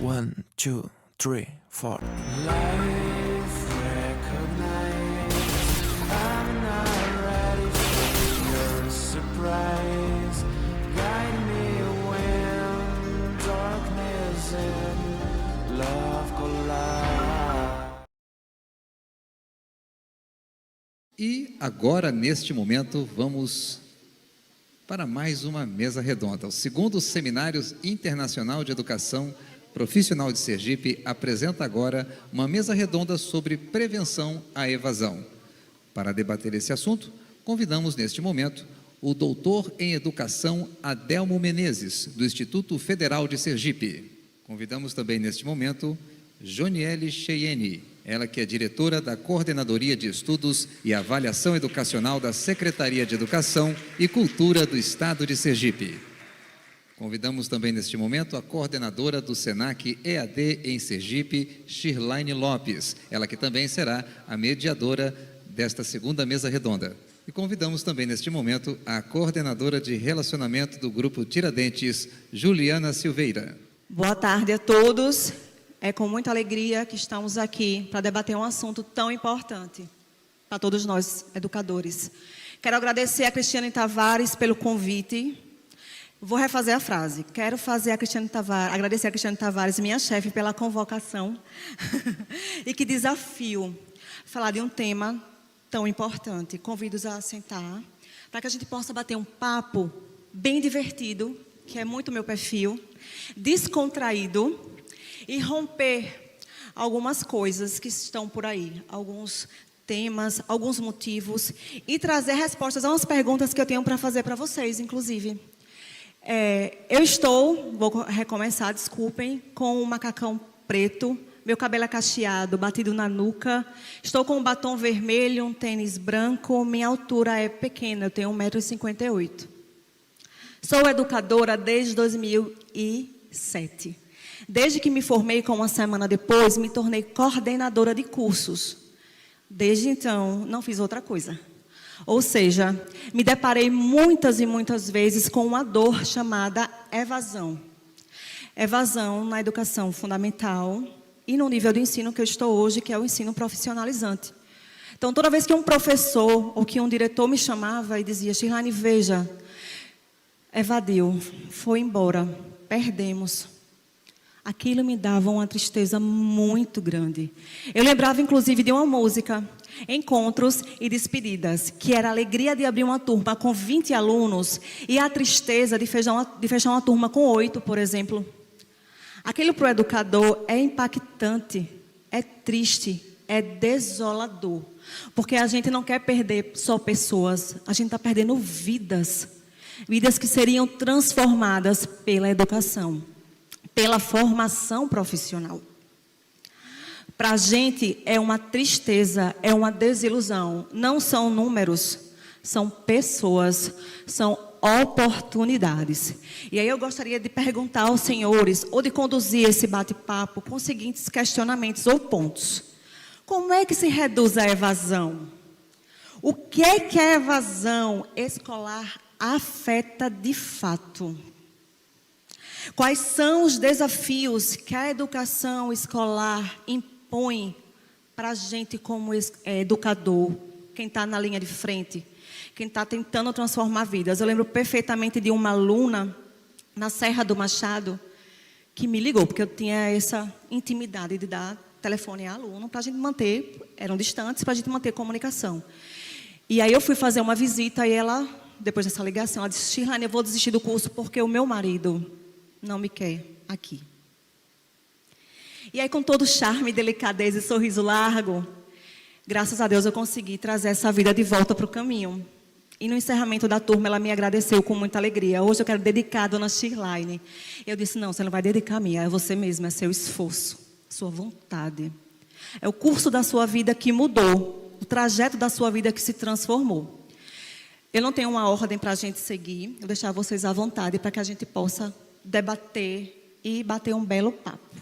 One, two, three, four. Life recognized. I'm not ready for your surprise. Guide me when darkness and love collide. E agora, neste momento, vamos para mais uma mesa redonda. O segundo Seminário Internacional de Educação Profissional de Sergipe apresenta agora uma mesa redonda sobre prevenção à evasão. Para debater esse assunto, convidamos neste momento o doutor em Educação Adelmo Menezes, do Instituto Federal de Sergipe. Convidamos também neste momento Joniele Cheyenne, ela que é diretora da Coordenadoria de Estudos e Avaliação Educacional da Secretaria de Educação e Cultura do Estado de Sergipe. Convidamos também neste momento a coordenadora do SENAC EAD em Sergipe, Shirlaine Lopes, ela que também será a mediadora desta segunda mesa redonda. E convidamos também neste momento a coordenadora de relacionamento do Grupo Tiradentes, Juliana Silveira. Boa tarde a todos. É com muita alegria que estamos aqui para debater um assunto tão importante para todos nós, educadores. Quero agradecer a Cristiane Tavares pelo convite. Vou refazer a frase. Quero fazer agradecer a Cristiane Tavares, minha chefe, pela convocação. E que desafio falar de um tema tão importante. Convido-os a sentar para que a gente possa bater um papo bem divertido, que é muito meu perfil, descontraído, e romper algumas coisas que estão por aí, alguns temas, alguns motivos, e trazer respostas a umas perguntas que eu tenho para fazer para vocês, inclusive. Vou recomeçar, desculpem, com um macacão preto, meu cabelo é cacheado, batido na nuca, estou com um batom vermelho, um tênis branco, minha altura é pequena, eu tenho 1,58 m. Sou educadora desde 2007. Desde que me formei, com uma semana depois, me tornei coordenadora de cursos. Desde então, não fiz outra coisa. Ou seja, me deparei muitas e muitas vezes com uma dor chamada evasão. Evasão na educação fundamental e no nível de ensino que eu estou hoje, que é o ensino profissionalizante. Então, toda vez que um professor ou que um diretor me chamava e dizia: Shirlaine, veja, evadiu, foi embora, perdemos. Aquilo me dava uma tristeza muito grande. Eu lembrava, inclusive, de uma música, Encontros e Despedidas, que era a alegria de abrir uma turma com 20 alunos e a tristeza de fechar uma turma com 8, por exemplo. Aquilo para o educador é impactante, é triste, é desolador, porque a gente não quer perder só pessoas, a gente está perdendo vidas, vidas que seriam transformadas pela educação, pela formação profissional. Para a gente é uma tristeza, é uma desilusão. Não são números, são pessoas, são oportunidades. E aí eu gostaria de perguntar aos senhores, ou de conduzir esse bate-papo com os seguintes questionamentos ou pontos. Como é que se reduz a evasão? O que a evasão escolar afeta de fato? Quais são os desafios que a educação escolar impõe para a gente como educador, quem está na linha de frente, quem está tentando transformar vidas? Eu lembro perfeitamente de uma aluna na Serra do Machado que me ligou, porque eu tinha essa intimidade de dar telefone a aluno para a gente manter, eram distantes, para a gente manter comunicação. E aí eu fui fazer uma visita e ela, depois dessa ligação, ela disse: Shirlaine, eu vou desistir do curso porque o meu marido não me quer aqui. E aí, com todo charme, delicadeza e sorriso largo, graças a Deus eu consegui trazer essa vida de volta para o caminho. E no encerramento da turma, ela me agradeceu com muita alegria. Hoje eu quero dedicar a dona Shirlaine. Eu disse: não, você não vai dedicar a mim, é você mesma, é seu esforço, sua vontade. É o curso da sua vida que mudou, o trajeto da sua vida que se transformou. Eu não tenho uma ordem para a gente seguir, eu vou deixar vocês à vontade para que a gente possa debater e bater um belo papo.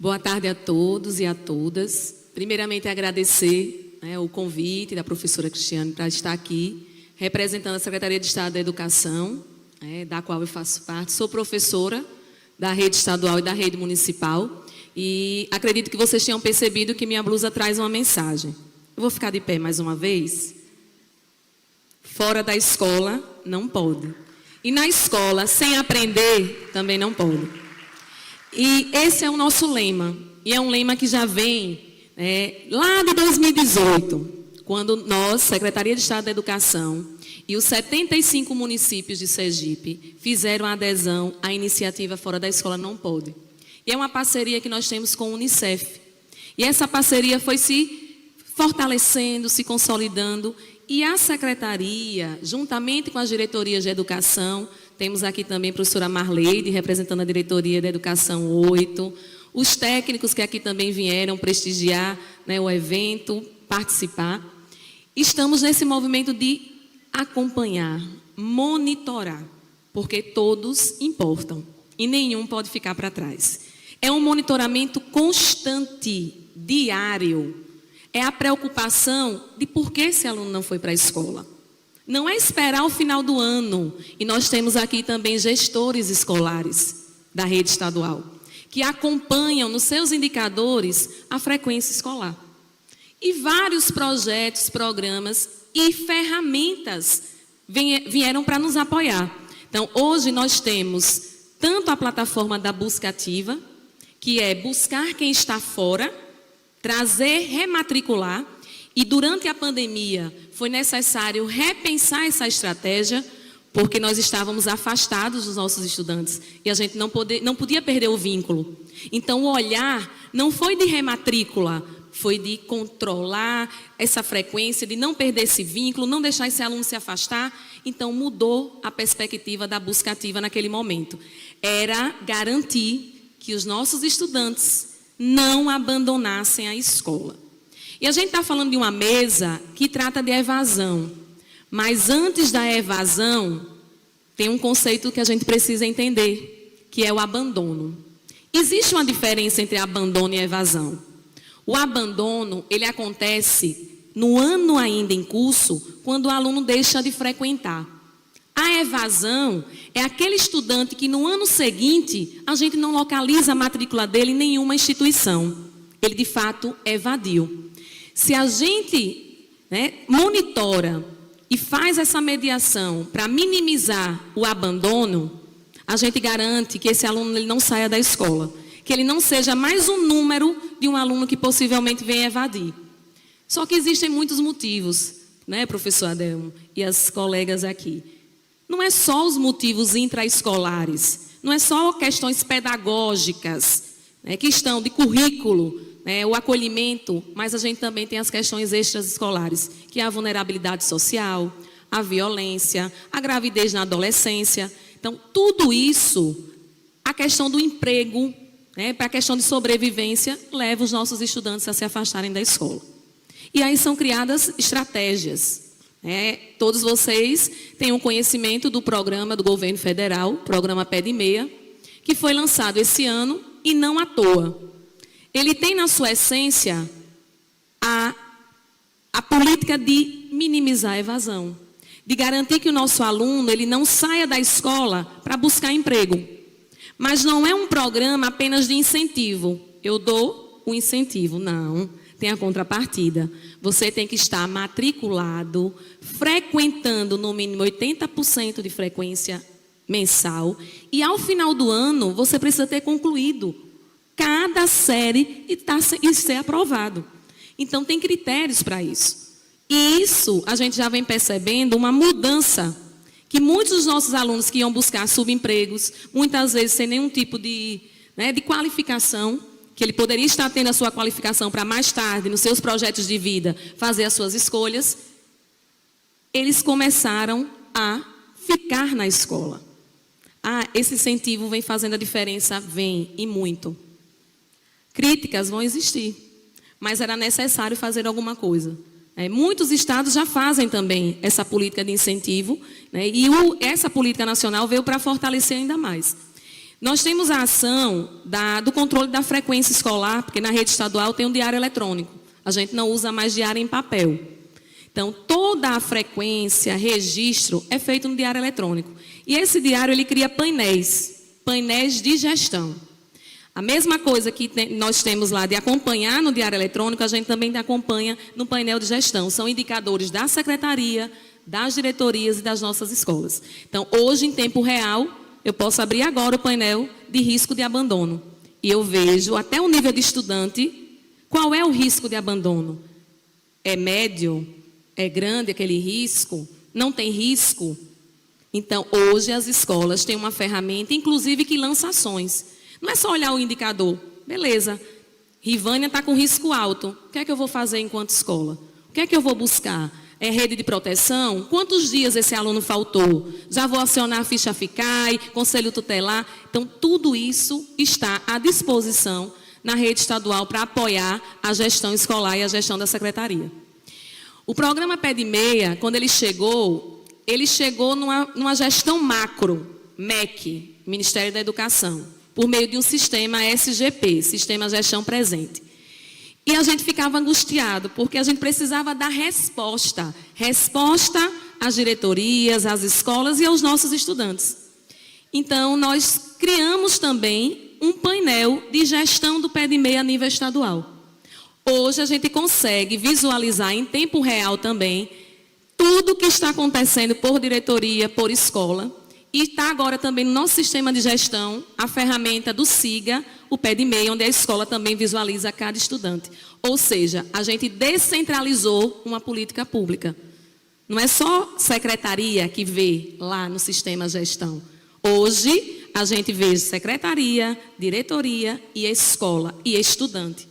Boa tarde a todos e a todas. Primeiramente, agradecer o convite da professora Cristiane para estar aqui representando a Secretaria de Estado da Educação, da qual eu faço parte. Sou professora da rede estadual e da rede municipal. E acredito que vocês tenham percebido que minha blusa traz uma mensagem. Eu vou ficar de pé mais uma vez. Fora da escola, não pode. E na escola, sem aprender, também não pode. E esse é o nosso lema. E é um lema que já vem lá de 2018, quando nós, Secretaria de Estado da Educação, e os 75 municípios de Sergipe fizeram a adesão à iniciativa Fora da Escola Não Pode. E é uma parceria que nós temos com a Unicef. E essa parceria foi se fortalecendo, se consolidando. E a Secretaria, juntamente com as diretorias de educação, temos aqui também a professora Marleide, representando a diretoria da Educação 8, os técnicos que aqui também vieram prestigiar o evento, participar. Estamos nesse movimento de acompanhar, monitorar, porque todos importam e nenhum pode ficar para trás. É um monitoramento constante, diário. É a preocupação de por que esse aluno não foi para a escola. Não é esperar o final do ano. E nós temos aqui também gestores escolares da rede estadual, que acompanham nos seus indicadores a frequência escolar. E vários projetos, programas e ferramentas vieram para nos apoiar. Então, hoje nós temos tanto a plataforma da busca ativa, que é buscar quem está fora, trazer, rematricular, e durante a pandemia foi necessário repensar essa estratégia, porque nós estávamos afastados dos nossos estudantes e a gente não podia perder o vínculo. Então, o olhar não foi de rematrícula, foi de controlar essa frequência, de não perder esse vínculo, não deixar esse aluno se afastar. Então, mudou a perspectiva da busca ativa naquele momento. Era garantir que os nossos estudantes não abandonassem a escola. E a gente está falando de uma mesa que trata de evasão. Mas antes da evasão, tem um conceito que a gente precisa entender, que é o abandono. Existe uma diferença entre abandono e evasão. O abandono, ele acontece no ano ainda em curso, quando o aluno deixa de frequentar. A evasão é aquele estudante que no ano seguinte a gente não localiza a matrícula dele em nenhuma instituição. Ele de fato evadiu. Se a gente monitora e faz essa mediação para minimizar o abandono, a gente garante que esse aluno ele não saia da escola, que ele não seja mais um número de um aluno que possivelmente venha evadir. Só que existem muitos motivos, professor Adelmo e as colegas aqui. Não é só os motivos intraescolares, não é só questões pedagógicas, questão de currículo, o acolhimento, mas a gente também tem as questões extraescolares, que é a vulnerabilidade social, a violência, a gravidez na adolescência. Então, tudo isso, a questão do emprego, para a questão de sobrevivência, leva os nossos estudantes a se afastarem da escola. E aí são criadas estratégias. Todos vocês têm um conhecimento do programa do governo federal, programa Pé de Meia, que foi lançado esse ano e não à toa. Ele tem na sua essência a política de minimizar a evasão, de garantir que o nosso aluno ele não saia da escola para buscar emprego. Mas não é um programa apenas de incentivo. Eu dou o incentivo, não. Tem a contrapartida. Você tem que estar matriculado, frequentando no mínimo 80% de frequência mensal. E ao final do ano, você precisa ter concluído cada série e ser aprovado. Então, tem critérios para isso. E isso, a gente já vem percebendo uma mudança, que muitos dos nossos alunos que iam buscar subempregos, muitas vezes sem nenhum tipo de qualificação, que ele poderia estar tendo a sua qualificação para mais tarde, nos seus projetos de vida, fazer as suas escolhas, eles começaram a ficar na escola. Esse incentivo vem fazendo a diferença, vem, e muito. Críticas vão existir, mas era necessário fazer alguma coisa. Muitos estados já fazem também essa política de incentivo, e essa política nacional veio para fortalecer ainda mais. Nós temos a ação do controle da frequência escolar, porque na rede estadual tem um diário eletrônico. A gente não usa mais diário em papel. Então, toda a frequência, registro, é feito no diário eletrônico. E esse diário, ele cria painéis de gestão. A mesma coisa que nós temos lá de acompanhar no diário eletrônico, a gente também acompanha no painel de gestão. São indicadores da secretaria, das diretorias e das nossas escolas. Então, hoje, em tempo real, eu posso abrir agora o painel de risco de abandono. E eu vejo, até o nível de estudante, qual é o risco de abandono. É médio? É grande aquele risco? Não tem risco? Então, hoje, as escolas têm uma ferramenta, inclusive, que lança ações. Não é só olhar o indicador. Beleza, Rivânia está com risco alto. O que é que eu vou fazer enquanto escola? O que é que eu vou buscar? É rede de proteção? Quantos dias esse aluno faltou? Já vou acionar a ficha FICAI, conselho tutelar. Então, tudo isso está à disposição na rede estadual para apoiar a gestão escolar e a gestão da secretaria. O programa Pé de Meia, quando ele chegou numa gestão macro, MEC, Ministério da Educação, por meio de um sistema SGP, Sistema Gestão Presente. E a gente ficava angustiado, porque a gente precisava dar resposta às diretorias, às escolas e aos nossos estudantes. Então, nós criamos também um painel de gestão do Pé de Meia a nível estadual. Hoje, a gente consegue visualizar em tempo real também tudo o que está acontecendo por diretoria, por escola. E está agora também no nosso sistema de gestão a ferramenta do SIGA, o Pé de Meia, onde a escola também visualiza cada estudante. Ou seja, a gente descentralizou uma política pública. Não é só secretaria que vê lá no sistema gestão. Hoje, a gente vê secretaria, diretoria e escola e estudante.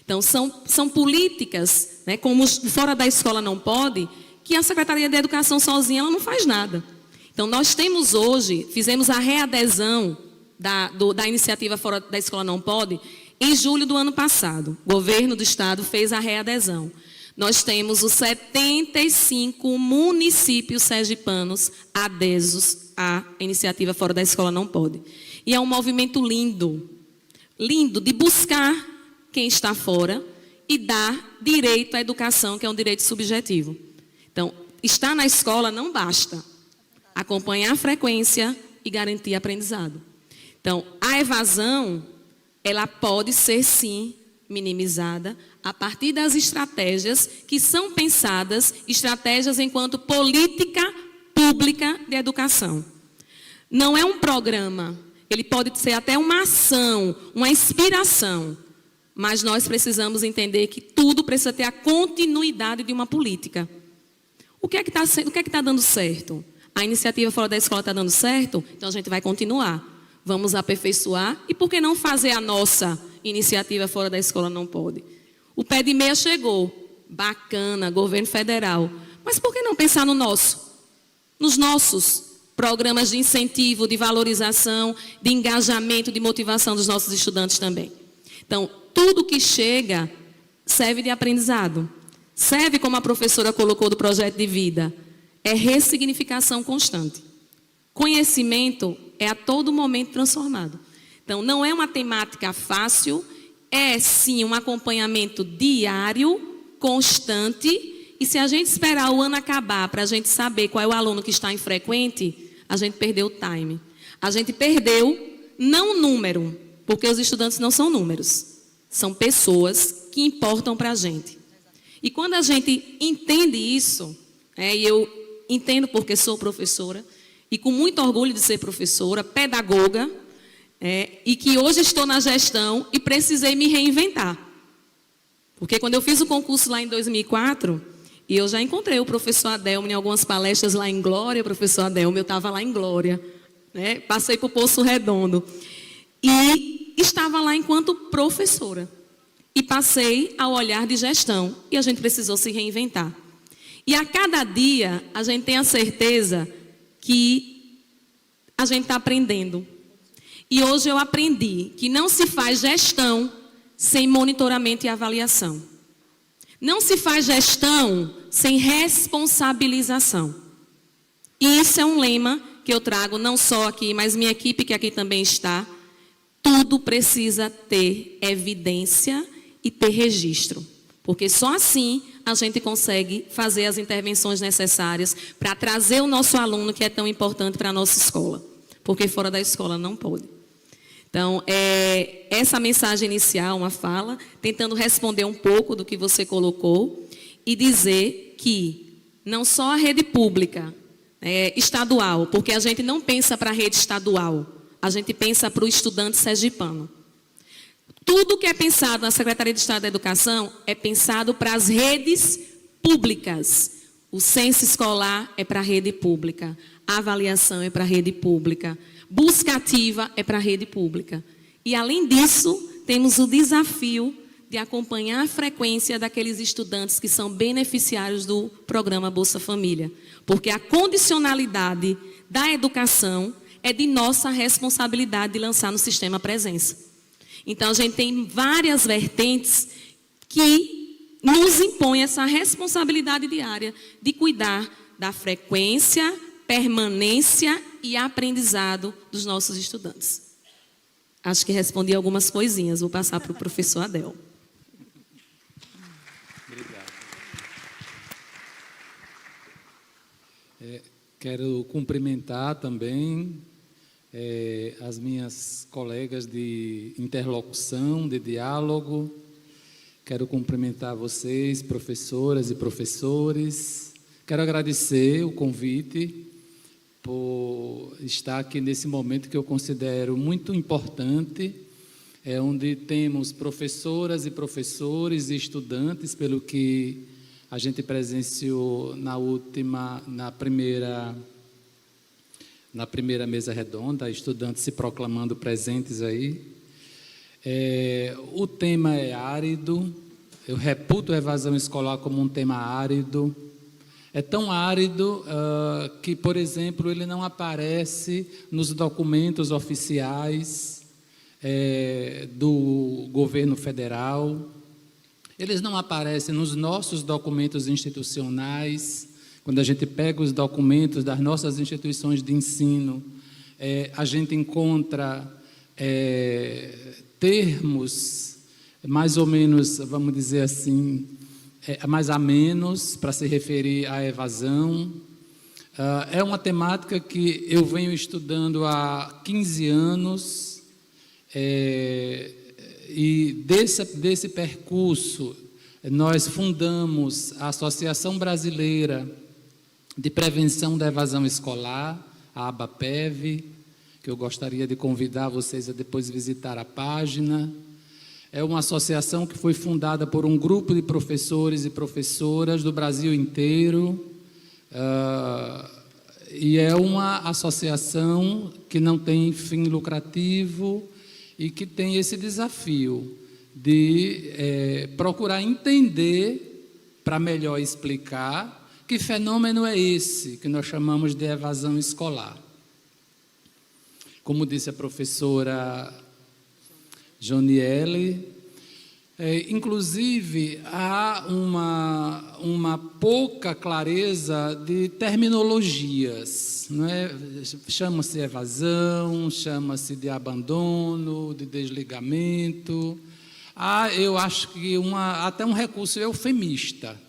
Então, são políticas, né, como fora da escola não pode, que a Secretaria de Educação sozinha ela não faz nada. Então, nós temos hoje, fizemos a readesão da iniciativa Fora da Escola Não Pode, em julho do ano passado. O governo do estado fez a readesão. Nós temos os 75 municípios sergipanos adesos à iniciativa Fora da Escola Não Pode. E é um movimento lindo, lindo de buscar quem está fora e dar direito à educação, que é um direito subjetivo. Então, estar na escola não basta. Acompanhar a frequência e garantir aprendizado. Então, a evasão, ela pode ser, sim, minimizada a partir das estratégias que são pensadas, estratégias enquanto política pública de educação. Não é um programa, ele pode ser até uma ação, uma inspiração, mas nós precisamos entender que tudo precisa ter a continuidade de uma política. O que é que está dando certo? A iniciativa Fora da Escola está dando certo? Então, a gente vai continuar. Vamos aperfeiçoar. E por que não fazer a nossa iniciativa Fora da Escola Não Pode? O Pé de Meia chegou. Bacana, governo federal. Mas por que não pensar no nosso? Nos nossos programas de incentivo, de valorização, de engajamento, de motivação dos nossos estudantes também. Então, tudo que chega serve de aprendizado. Serve, como a professora colocou do projeto de vida, é ressignificação constante. Conhecimento é a todo momento transformado. Então, não é uma temática fácil, é sim um acompanhamento diário, constante, e se a gente esperar o ano acabar para a gente saber qual é o aluno que está infrequente, a gente perdeu o time. A gente perdeu, não o número, porque os estudantes não são números, são pessoas que importam para a gente. E quando a gente entende isso, e eu entendo porque sou professora, e com muito orgulho de ser professora, pedagoga, e que hoje estou na gestão e precisei me reinventar. Porque quando eu fiz o concurso lá em 2004, e eu já encontrei o professor Adelmo em algumas palestras lá em Glória, professor Adelmo, eu estava lá em Glória, passei por Poço Redondo, e estava lá enquanto professora. E passei ao olhar de gestão, e a gente precisou se reinventar. E a cada dia, a gente tem a certeza que a gente está aprendendo. E hoje eu aprendi que não se faz gestão sem monitoramento e avaliação. Não se faz gestão sem responsabilização. E isso é um lema que eu trago não só aqui, mas minha equipe que aqui também está. Tudo precisa ter evidência e ter registro. Porque só assim a gente consegue fazer as intervenções necessárias para trazer o nosso aluno, que é tão importante para a nossa escola, porque fora da escola não pode. Então, essa mensagem inicial, uma fala, tentando responder um pouco do que você colocou e dizer que não só a rede pública, estadual, porque a gente não pensa para a rede estadual, a gente pensa para o estudante sergipano. Tudo que é pensado na Secretaria de Estado da Educação é pensado para as redes públicas. O censo escolar é para a rede pública, a avaliação é para a rede pública, busca ativa é para a rede pública. E, além disso, temos o desafio de acompanhar a frequência daqueles estudantes que são beneficiários do programa Bolsa Família. Porque a condicionalidade da educação é de nossa responsabilidade de lançar no sistema presença. Então, a gente tem várias vertentes que nos impõem essa responsabilidade diária de cuidar da frequência, permanência e aprendizado dos nossos estudantes. Acho que respondi algumas coisinhas. Vou passar para o professor Adel. Obrigado. Quero cumprimentar também as minhas colegas de interlocução, de diálogo. Quero cumprimentar vocês, professoras e professores. Quero agradecer o convite por estar aqui nesse momento que eu considero muito importante, onde temos professoras e professores e estudantes, pelo que a gente presenciou na primeira mesa redonda, estudantes se proclamando presentes aí. O tema é árido, eu reputo a evasão escolar como um tema árido. É tão árido que, por exemplo, ele não aparece nos documentos oficiais do governo federal, eles não aparecem nos nossos documentos institucionais. Quando a gente pega os documentos das nossas instituições de ensino, a gente encontra termos mais ou menos, vamos dizer assim, mais a menos para se referir à evasão. É uma temática que eu venho estudando há 15 anos e desse percurso nós fundamos a Associação Brasileira de Prevenção da Evasão Escolar, a ABAPEV, que eu gostaria de convidar vocês a depois visitar a página. É uma associação que foi fundada por um grupo de professores e professoras do Brasil inteiro, e é uma associação que não tem fim lucrativo e que tem esse desafio de procurar entender, para melhor explicar, que fenômeno é esse que nós chamamos de evasão escolar. Como disse a professora Joniele, inclusive há uma pouca clareza de terminologias, não é? Chama-se evasão, chama-se de abandono, de desligamento. Eu acho que até um recurso eufemista,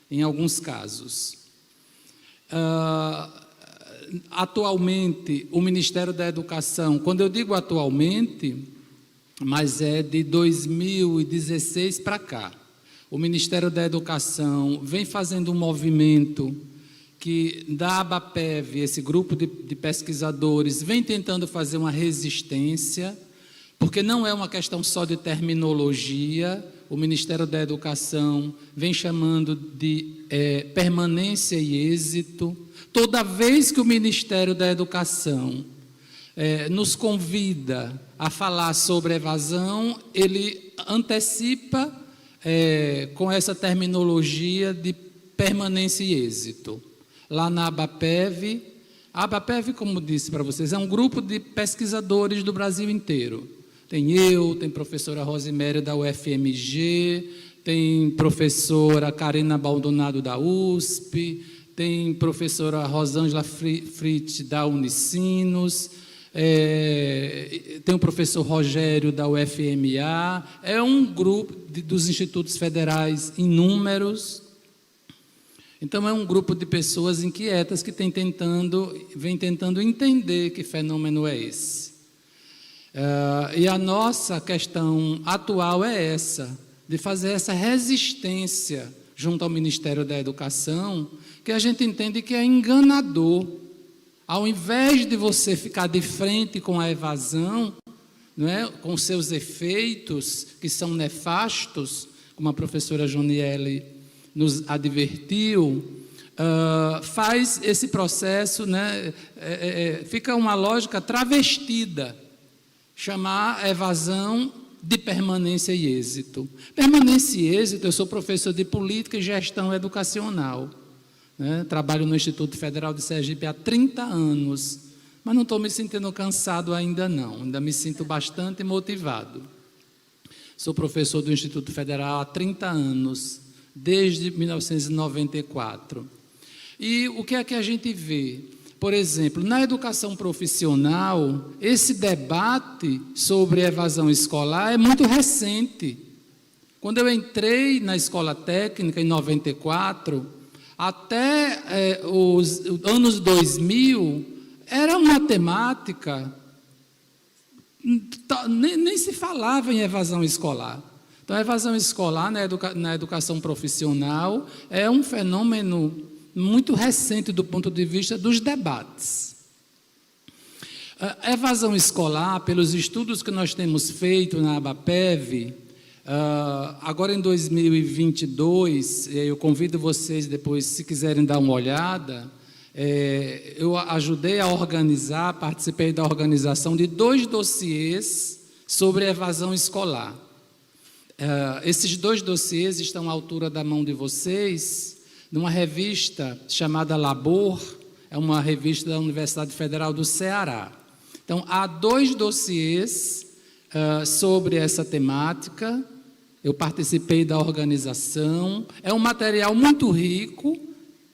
em alguns casos. Atualmente, o Ministério da Educação, quando eu digo atualmente, mas é de 2016 para cá, o Ministério da Educação vem fazendo um movimento que da ABAPEV, esse grupo de pesquisadores, vem tentando fazer uma resistência, porque não é uma questão só de terminologia. O Ministério da Educação vem chamando de permanência e êxito. Toda vez que o Ministério da Educação nos convida a falar sobre evasão, ele antecipa com essa terminologia de permanência e êxito. Lá na ABAPEV, como disse para vocês, é um grupo de pesquisadores do Brasil inteiro. Tem tem professora Rosiméria da UFMG, tem professora Karina Baldonado da USP, tem professora Rosângela Fritz da Unicinos, tem o professor Rogério da UFMA. É um grupo dos institutos federais inúmeros Então, é um grupo de pessoas inquietas que vem tentando entender que fenômeno é esse. E a nossa questão atual é essa, de fazer essa resistência junto ao Ministério da Educação, que a gente entende que é enganador. Ao invés de você ficar de frente com a evasão, não é? Com seus efeitos, que são nefastos, como a professora Joniele nos advertiu, faz esse processo, né, fica uma lógica travestida, chamar a evasão de permanência e êxito. Permanência e êxito, eu sou professor de Política e Gestão Educacional, né, trabalho no Instituto Federal de Sergipe há 30 anos, mas não estou me sentindo cansado ainda não, ainda me sinto bastante motivado. Sou professor do Instituto Federal há 30 anos, desde 1994. E o que é que a gente vê? Por exemplo, na educação profissional, esse debate sobre evasão escolar é muito recente. Quando eu entrei na escola técnica, em 94, até os anos 2000, era uma temática, nem se falava em evasão escolar. Então, a evasão escolar na educação profissional é um fenômeno muito recente do ponto de vista dos debates. A evasão escolar, pelos estudos que nós temos feito na ABAPEV, agora em 2022, eu convido vocês depois, se quiserem dar uma olhada, eu ajudei a organizar, participei da organização de 2 dossiês sobre evasão escolar. Esses 2 dossiês estão à altura da mão de vocês, numa revista chamada Labor, é uma revista da Universidade Federal do Ceará. Então, há 2 dossiês sobre essa temática, eu participei da organização, é um material muito rico,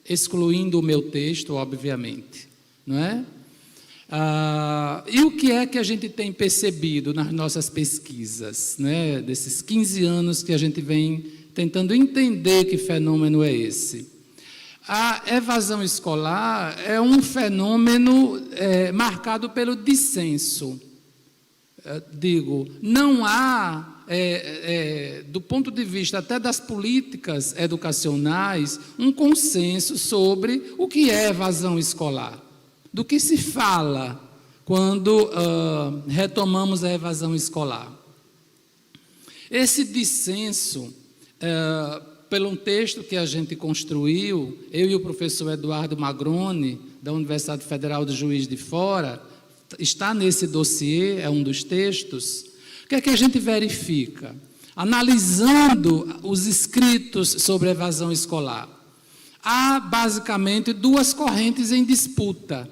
excluindo o meu texto, obviamente, não é? E o que é que a gente tem percebido nas nossas pesquisas, né, desses 15 anos que a gente vem tentando entender que fenômeno é esse? A evasão escolar é um fenômeno marcado pelo dissenso. Não há, do ponto de vista até das políticas educacionais, um consenso sobre o que é evasão escolar. Do que se fala quando retomamos a evasão escolar. Esse dissenso, pelo um texto que a gente construiu, eu e o professor Eduardo Magrone, da Universidade Federal de Juiz de Fora, está nesse dossiê, é um dos textos. O que é que a gente verifica? Analisando os escritos sobre evasão escolar, há basicamente 2 correntes em disputa,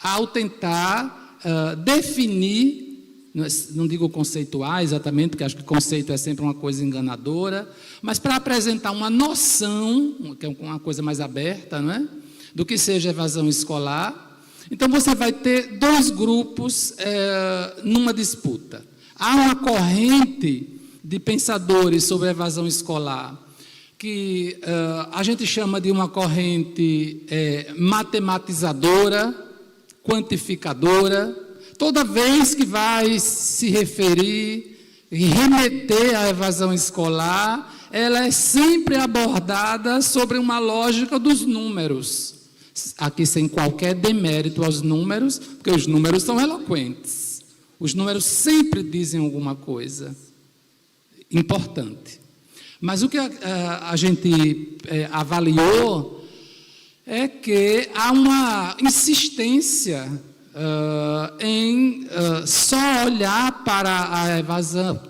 ao tentar definir, não digo conceituar exatamente, porque acho que conceito é sempre uma coisa enganadora, mas para apresentar uma noção, que é uma coisa mais aberta, não é? Do que seja evasão escolar. Então, você vai ter 2 grupos numa disputa. Há uma corrente de pensadores sobre a evasão escolar, que a gente chama de uma corrente matematizadora, quantificadora. Toda vez que vai se referir e remeter à evasão escolar, ela é sempre abordada sobre uma lógica dos números. Aqui sem qualquer demérito aos números, porque os números são eloquentes. Os números sempre dizem alguma coisa importante. Mas o que a gente avaliou é que há uma insistência em só olhar para a evasão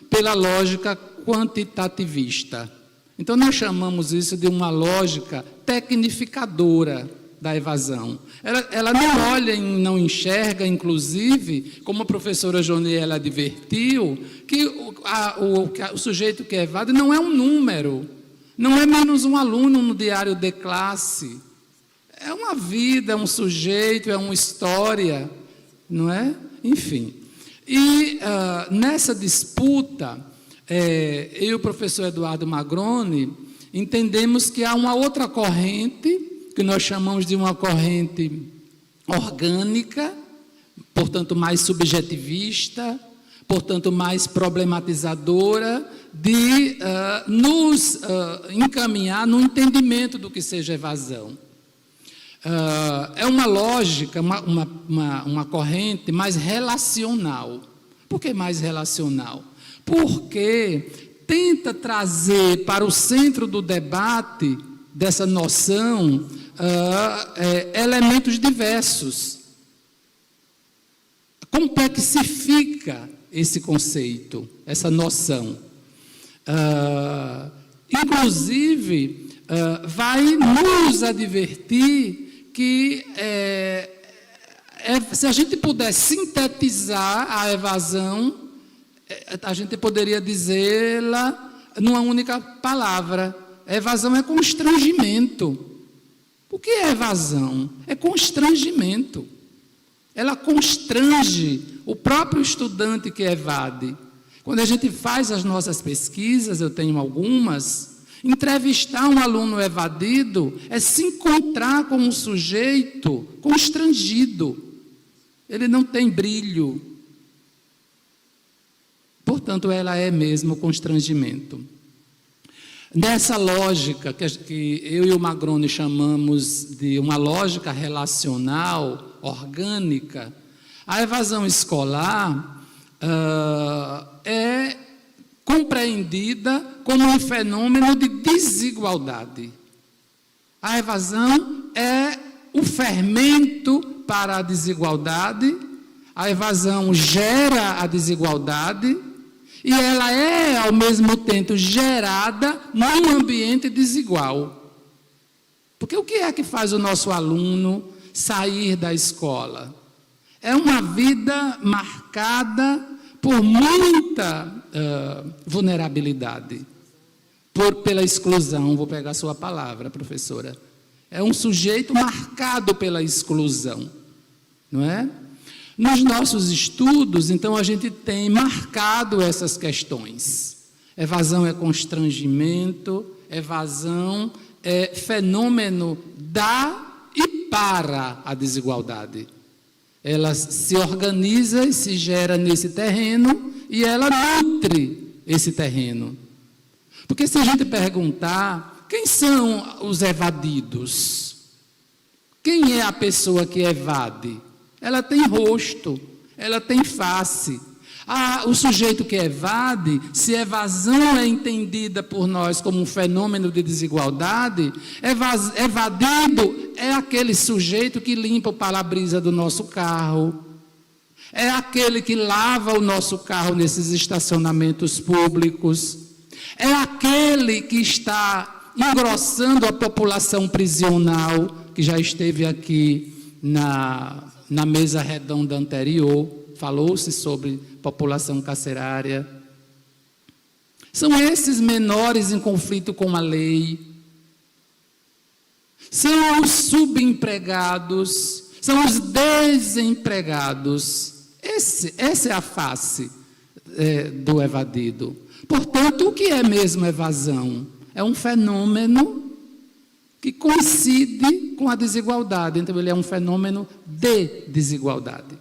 pela lógica quantitativista. Então, nós chamamos isso de uma lógica tecnificadora da evasão. Ela não olha e não enxerga, inclusive, como a professora Joniele advertiu, que o sujeito que evade não é um número, não é menos um aluno no diário de classe. É uma vida, é um sujeito, é uma história, não é? Enfim. E nessa disputa, eu e o professor Eduardo Magrone entendemos que há uma outra corrente, que nós chamamos de uma corrente orgânica, portanto mais subjetivista, portanto mais problematizadora, de nos encaminhar no entendimento do que seja evasão. É uma lógica, uma corrente mais relacional. Por que mais relacional? Porque tenta trazer para o centro do debate dessa noção elementos diversos. Complexifica esse conceito, essa noção. Inclusive, vai nos advertir que se a gente puder sintetizar a evasão, a gente poderia dizê-la numa única palavra. Evasão é constrangimento. O que é evasão? É constrangimento. Ela constrange o próprio estudante que evade. Quando a gente faz as nossas pesquisas, eu tenho algumas, entrevistar um aluno evadido é se encontrar com um sujeito constrangido. Ele não tem brilho. Portanto, ela é mesmo constrangimento. Nessa lógica, que eu e o Magrone chamamos de uma lógica relacional, orgânica, a evasão escolar é compreendida como um fenômeno de desigualdade. A evasão é o fermento para a desigualdade, a evasão gera a desigualdade, e ela é, ao mesmo tempo, gerada num ambiente desigual. Porque o que é que faz o nosso aluno sair da escola? É uma vida marcada por muita vulnerabilidade, pela exclusão. Vou pegar a sua palavra, professora. É um sujeito marcado pela exclusão, não é? Nos nossos estudos, então, a gente tem marcado essas questões. Evasão é constrangimento, evasão é fenômeno da e para a desigualdade. Ela se organiza e se gera nesse terreno e ela nutre esse terreno. Porque se a gente perguntar, quem são os evadidos? Quem é a pessoa que evade? Ela tem rosto, ela tem face. O sujeito que evade, se evasão é entendida por nós como um fenômeno de desigualdade, evadido é aquele sujeito que limpa o para-brisa do nosso carro, é aquele que lava o nosso carro nesses estacionamentos públicos, é aquele que está engrossando a população prisional, que já esteve aqui na mesa redonda anterior, falou-se sobre população carcerária. São esses menores em conflito com a lei. São os subempregados, são os desempregados. Essa é a face do evadido. Portanto, o que é mesmo evasão? É um fenômeno que coincide com a desigualdade. Então, ele é um fenômeno de desigualdade.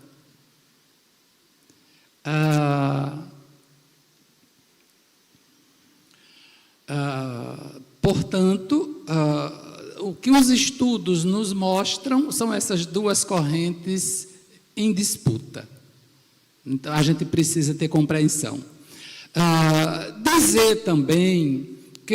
Portanto, o que os estudos nos mostram são essas duas correntes em disputa. Então, a gente precisa ter compreensão. Dizer também que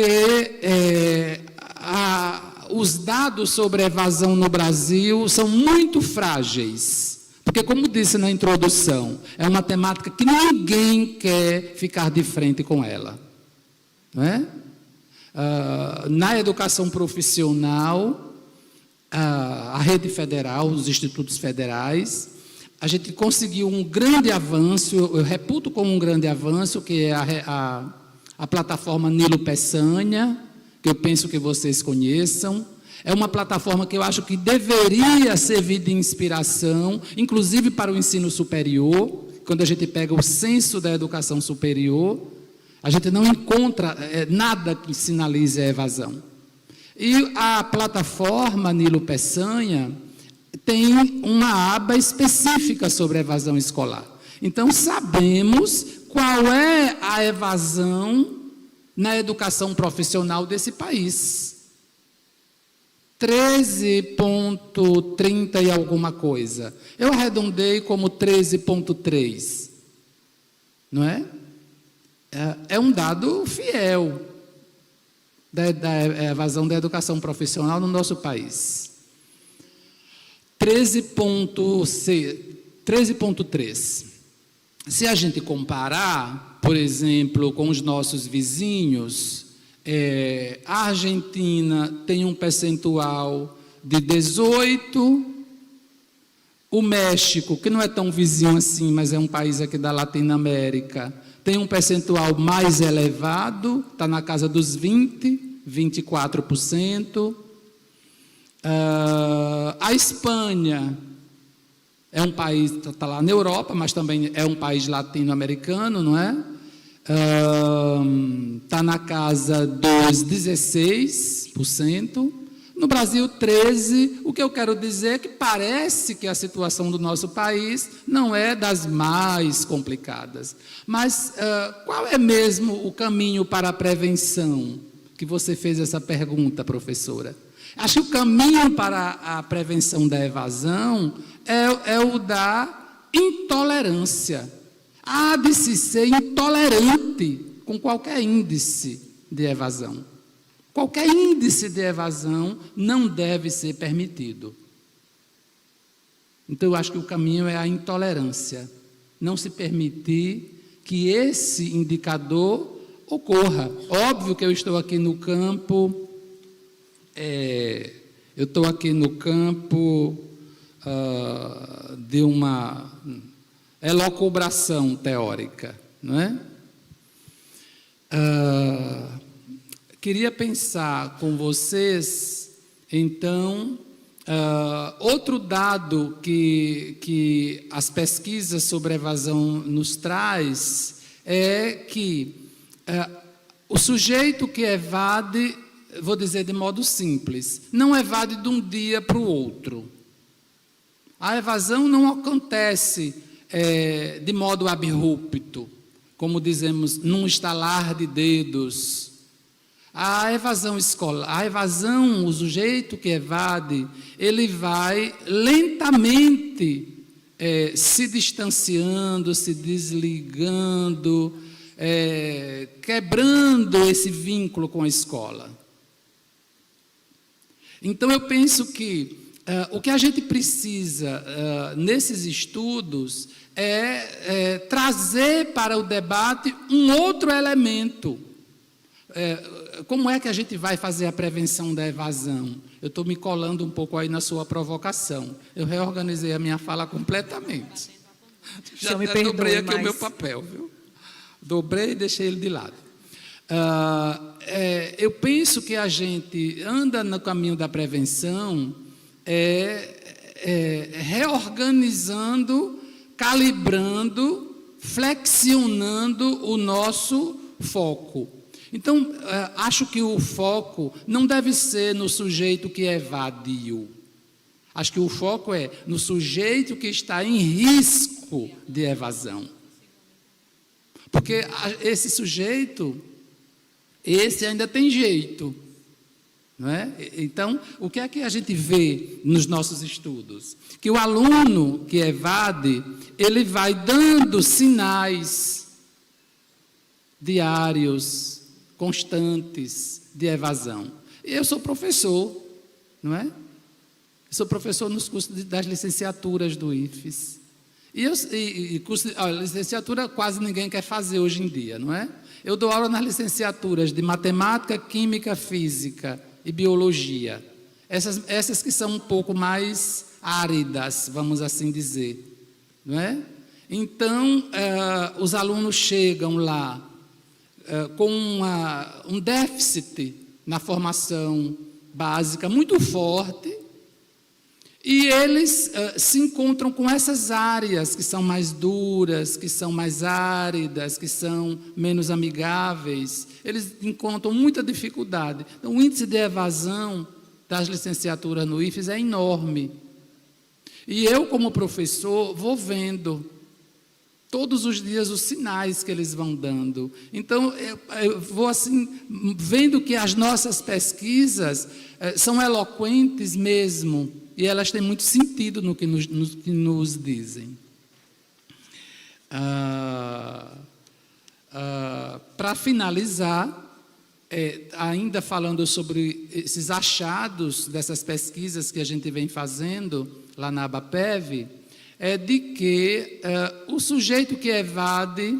os dados sobre a evasão no Brasil são muito frágeis. Porque, como disse na introdução, é uma temática que ninguém quer ficar de frente com ela. Não é? Na educação profissional, a rede federal, os institutos federais, a gente conseguiu um grande avanço, eu reputo como um grande avanço, que é a plataforma Nilo Peçanha, que eu penso que vocês conheçam. É uma plataforma que eu acho que deveria servir de inspiração, inclusive para o ensino superior. Quando a gente pega o censo da educação superior, A gente não encontra nada que sinalize a evasão. E a plataforma Nilo Peçanha tem uma aba específica sobre a evasão escolar. Então, sabemos qual é a evasão na educação profissional desse país. 13,30 e alguma coisa. Eu arredondei como 13,3. Não é? É um dado fiel da evasão da educação profissional no nosso país. 13,3. Se a gente comparar, por exemplo, com os nossos vizinhos, a Argentina tem um percentual de 18%, o México, que não é tão vizinho assim, mas é um país aqui da Latinoamérica, tem um percentual mais elevado, está na casa dos 24%. A Espanha é um país, está lá na Europa, mas também é um país latino-americano, não é? Está na casa dos 16%. No Brasil, 13%. O que eu quero dizer é que parece que a situação do nosso país não é das mais complicadas. Mas qual é mesmo o caminho para a prevenção? Que você fez essa pergunta, professora. Acho que o caminho para a prevenção da evasão é o da intolerância. Há de se ser intolerante com qualquer índice de evasão. Qualquer índice de evasão não deve ser permitido. Então, eu acho que o caminho é a intolerância. Não se permitir que esse indicador ocorra. Óbvio que eu estou aqui no campo, de uma elocubração teórica, não é? Queria pensar com vocês, então, outro dado que as pesquisas sobre evasão nos traz é que o sujeito que evade, vou dizer de modo simples, não evade de um dia para o outro. A evasão não acontece de modo abrupto, como dizemos, num estalar de dedos. A evasão escolar, o sujeito que evade, ele vai lentamente se distanciando, se desligando, quebrando esse vínculo com a escola. Então, eu penso que o que a gente precisa nesses estudos é trazer para o debate um outro elemento. Como é que a gente vai fazer a prevenção da evasão? Eu estou me colando um pouco aí na sua provocação. Eu reorganizei a minha fala completamente. Já me dobrei aqui o meu papel, viu? Dobrei e deixei ele de lado. Eu penso que a gente anda no caminho da prevenção reorganizando, calibrando, flexionando o nosso foco. Então, acho que o foco não deve ser no sujeito que evadiu. Acho que o foco é no sujeito que está em risco de evasão. Porque esse sujeito, esse ainda tem jeito. Não é? Então, o que é que a gente vê nos nossos estudos? Que o aluno que evade, ele vai dando sinais diários, constantes de evasão. Eu sou professor, não é? Eu sou professor nos cursos das licenciaturas do IFES. A licenciatura quase ninguém quer fazer hoje em dia, não é? Eu dou aula nas licenciaturas de matemática, química, física e biologia. Essas que são um pouco mais áridas, vamos assim dizer, não é? Então, os alunos chegam lá com um déficit na formação básica muito forte E eles se encontram com essas áreas que são mais duras, que são mais áridas, que são menos amigáveis. Eles encontram muita dificuldade. Então, o índice de evasão das licenciaturas no IFES é enorme. E eu, como professor, vou vendo todos os dias os sinais que eles vão dando. Então, eu vou assim, vendo que as nossas pesquisas são eloquentes mesmo, e elas têm muito sentido no que nos dizem. Para finalizar, ainda falando sobre esses achados dessas pesquisas que a gente vem fazendo lá na ABAPEV, é de que o sujeito que evade,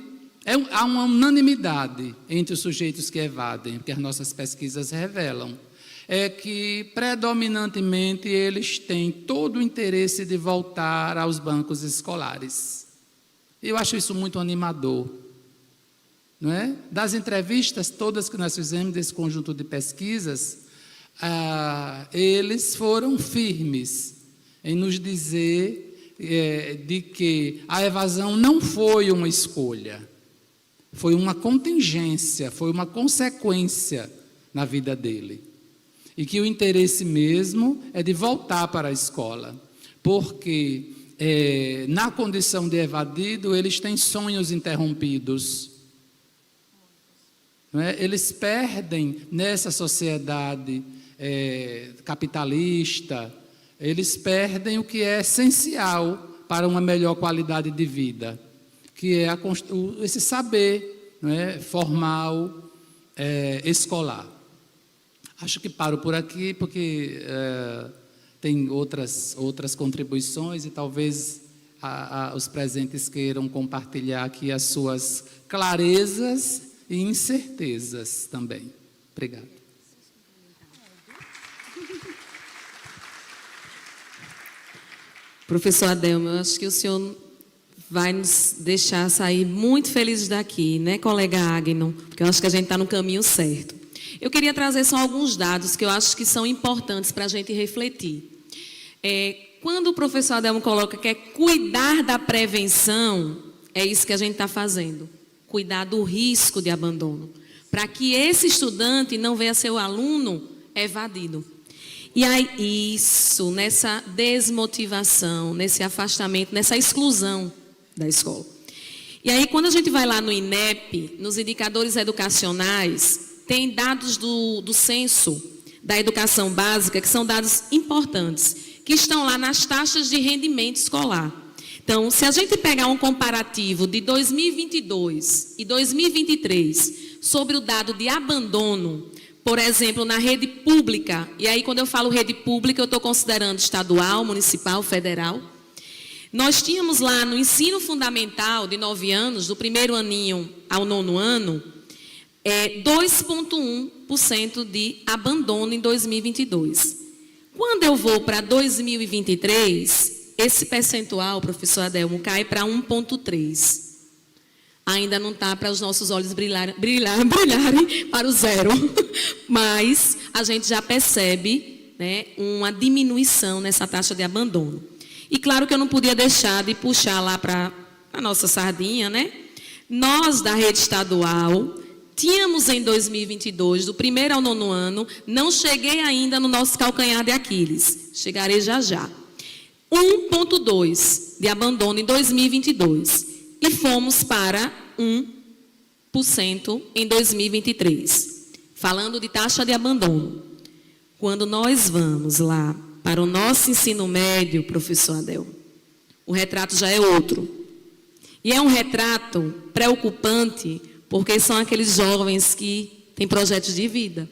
há uma unanimidade entre os sujeitos que evadem, que as nossas pesquisas revelam, é que predominantemente eles têm todo o interesse de voltar aos bancos escolares. Eu acho isso muito animador, não é? Das entrevistas todas que nós fizemos desse conjunto de pesquisas, eles foram firmes em nos dizer de que a evasão não foi uma escolha, foi uma contingência, foi uma consequência na vida dele. E que o interesse mesmo é de voltar para a escola, porque na condição de evadido, eles têm sonhos interrompidos. Não é? Eles perdem nessa sociedade capitalista, eles perdem o que é essencial para uma melhor qualidade de vida, que é esse saber, não é? Formal, escolar. Acho que paro por aqui, porque tem outras contribuições e talvez os presentes queiram compartilhar aqui as suas clarezas e incertezas também. Obrigado. Professor Adelmo, eu acho que o senhor vai nos deixar sair muito felizes daqui, né, colega Agnon? Porque eu acho que a gente está no caminho certo. Eu queria trazer só alguns dados que eu acho que são importantes para a gente refletir. Quando o professor Adelmo coloca que é cuidar da prevenção, é isso que a gente está fazendo. Cuidar do risco de abandono. Para que esse estudante não venha ser o aluno evadido. E aí, isso, nessa desmotivação, nesse afastamento, nessa exclusão da escola. E aí, quando a gente vai lá no INEP, nos indicadores educacionais, tem dados do censo da educação básica, que são dados importantes, que estão lá nas taxas de rendimento escolar. Então, se a gente pegar um comparativo de 2022 e 2023 sobre o dado de abandono, por exemplo, na rede pública, e aí quando eu falo rede pública, eu estou considerando estadual, municipal, federal, nós tínhamos lá no ensino fundamental de 9 anos, do primeiro aninho ao 9º ano, 2,1% de abandono em 2022. Quando eu vou para 2023, esse percentual, professor Adelmo, cai para 1,3%. Ainda não está para os nossos olhos brilharem para o zero, mas a gente já percebe, né, uma diminuição nessa taxa de abandono. E claro que eu não podia deixar de puxar lá para a nossa sardinha, né? Nós, da rede estadual, tínhamos em 2022, do primeiro ao 9º ano, não cheguei ainda no nosso calcanhar de Aquiles, chegarei já já. 1,2% de abandono em 2022. E fomos para 1% em 2023. Falando de taxa de abandono. Quando nós vamos lá para o nosso ensino médio, professor Adelmo, o retrato já é outro. E é um retrato preocupante, porque são aqueles jovens que têm projetos de vida.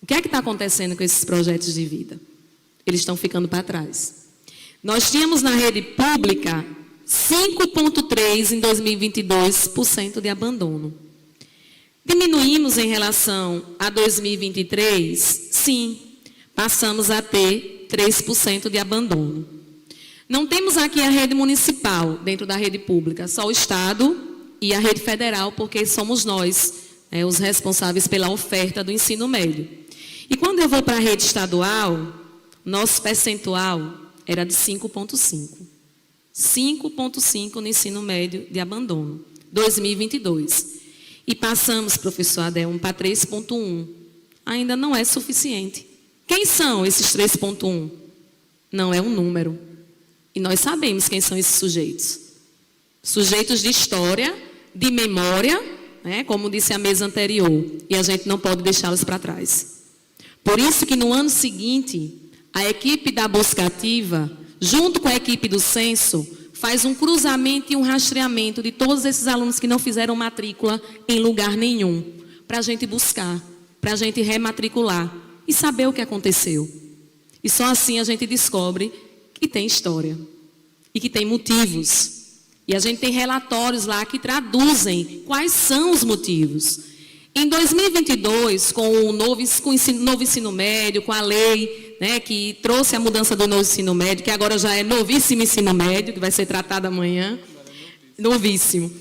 O que é que está acontecendo com esses projetos de vida? Eles estão ficando para trás. Nós tínhamos na rede pública 5,3% em 2022% de abandono. Diminuímos em relação a 2023? Sim, passamos a ter 3% de abandono. Não temos aqui a rede municipal dentro da rede pública, só o Estado e a rede federal, porque somos nós, os responsáveis pela oferta do ensino médio. E quando eu vou para a rede estadual, nosso percentual era de 5,5. 5,5 no ensino médio de abandono, 2022. E passamos, professor Adelmo, para 3,1. Ainda não é suficiente. Quem são esses 3,1? Não é um número. E nós sabemos quem são esses sujeitos. Sujeitos de história, de memória, né, como disse a mesa anterior. E a gente não pode deixá-los para trás. Por isso que no ano seguinte, a equipe da busca ativa, junto com a equipe do censo, faz um cruzamento e um rastreamento de todos esses alunos que não fizeram matrícula em lugar nenhum, para a gente buscar, para a gente rematricular e saber o que aconteceu. E só assim a gente descobre que tem história e que tem motivos. E a gente tem relatórios lá que traduzem quais são os motivos. Em 2022, com o novo ensino médio, com a lei, né, que trouxe a mudança do novo ensino médio, que agora já é novíssimo ensino médio, que vai ser tratado amanhã, novíssimo.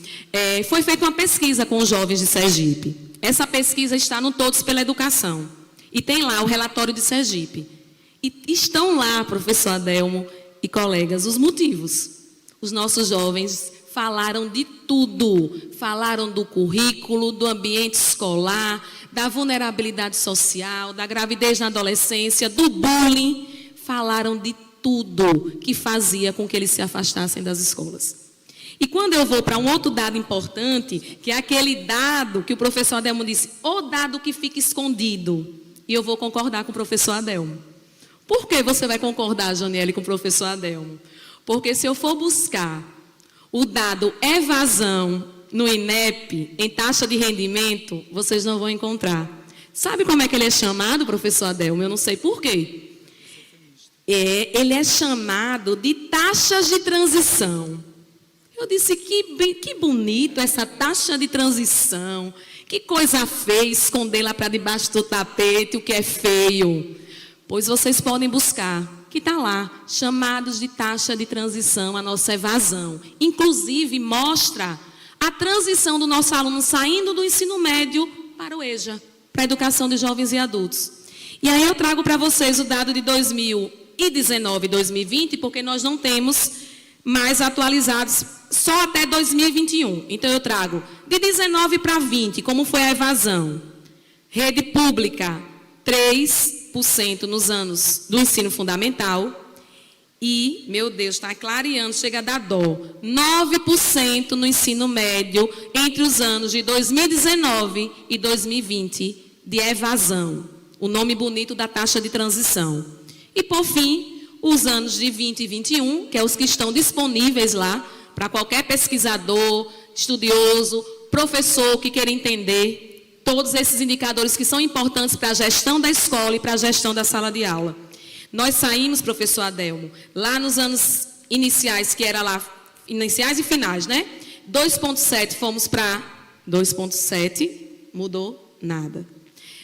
Foi feita uma pesquisa com os jovens de Sergipe. Essa pesquisa está no Todos pela Educação. E tem lá o relatório de Sergipe. E estão lá, professor Adelmo e colegas, os motivos. Os nossos jovens falaram de tudo. Falaram do currículo, do ambiente escolar, da vulnerabilidade social, da gravidez na adolescência, do bullying. Falaram de tudo que fazia com que eles se afastassem das escolas. E quando eu vou para um outro dado importante, que é aquele dado que o professor Adelmo disse, o dado que fica escondido, e eu vou concordar com o professor Adelmo. Por que você vai concordar, Janiele, com o professor Adelmo? Porque se eu for buscar o dado evasão no INEP, em taxa de rendimento, vocês não vão encontrar. Sabe como é que ele é chamado, professor Adelmo? Eu não sei por quê. Ele é chamado de taxas de transição. Eu disse, que bonito essa taxa de transição. Que coisa feia esconder lá para debaixo do tapete o que é feio. Pois vocês podem buscar, que está lá, chamados de taxa de transição, a nossa evasão. Inclusive, mostra a transição do nosso aluno saindo do ensino médio para o EJA, para a educação de jovens e adultos. E aí eu trago para vocês o dado de 2019 e 2020, porque nós não temos mais atualizados só até 2021. Então eu trago de 19 para 20, como foi a evasão. Rede pública, 3% nos anos do ensino fundamental. E, meu Deus, está clareando, chega a dar dó. 9% no ensino médio entre os anos de 2019 e 2020 de evasão. O nome bonito da taxa de transição. E, por fim, os anos de 20 e 21, que é os que estão disponíveis lá para qualquer pesquisador, estudioso, professor que queira entender todos esses indicadores que são importantes para a gestão da escola e para a gestão da sala de aula. Nós saímos, professor Adelmo, lá nos anos iniciais, que era lá, iniciais e finais, né? 2,7 fomos para 2,7, mudou nada.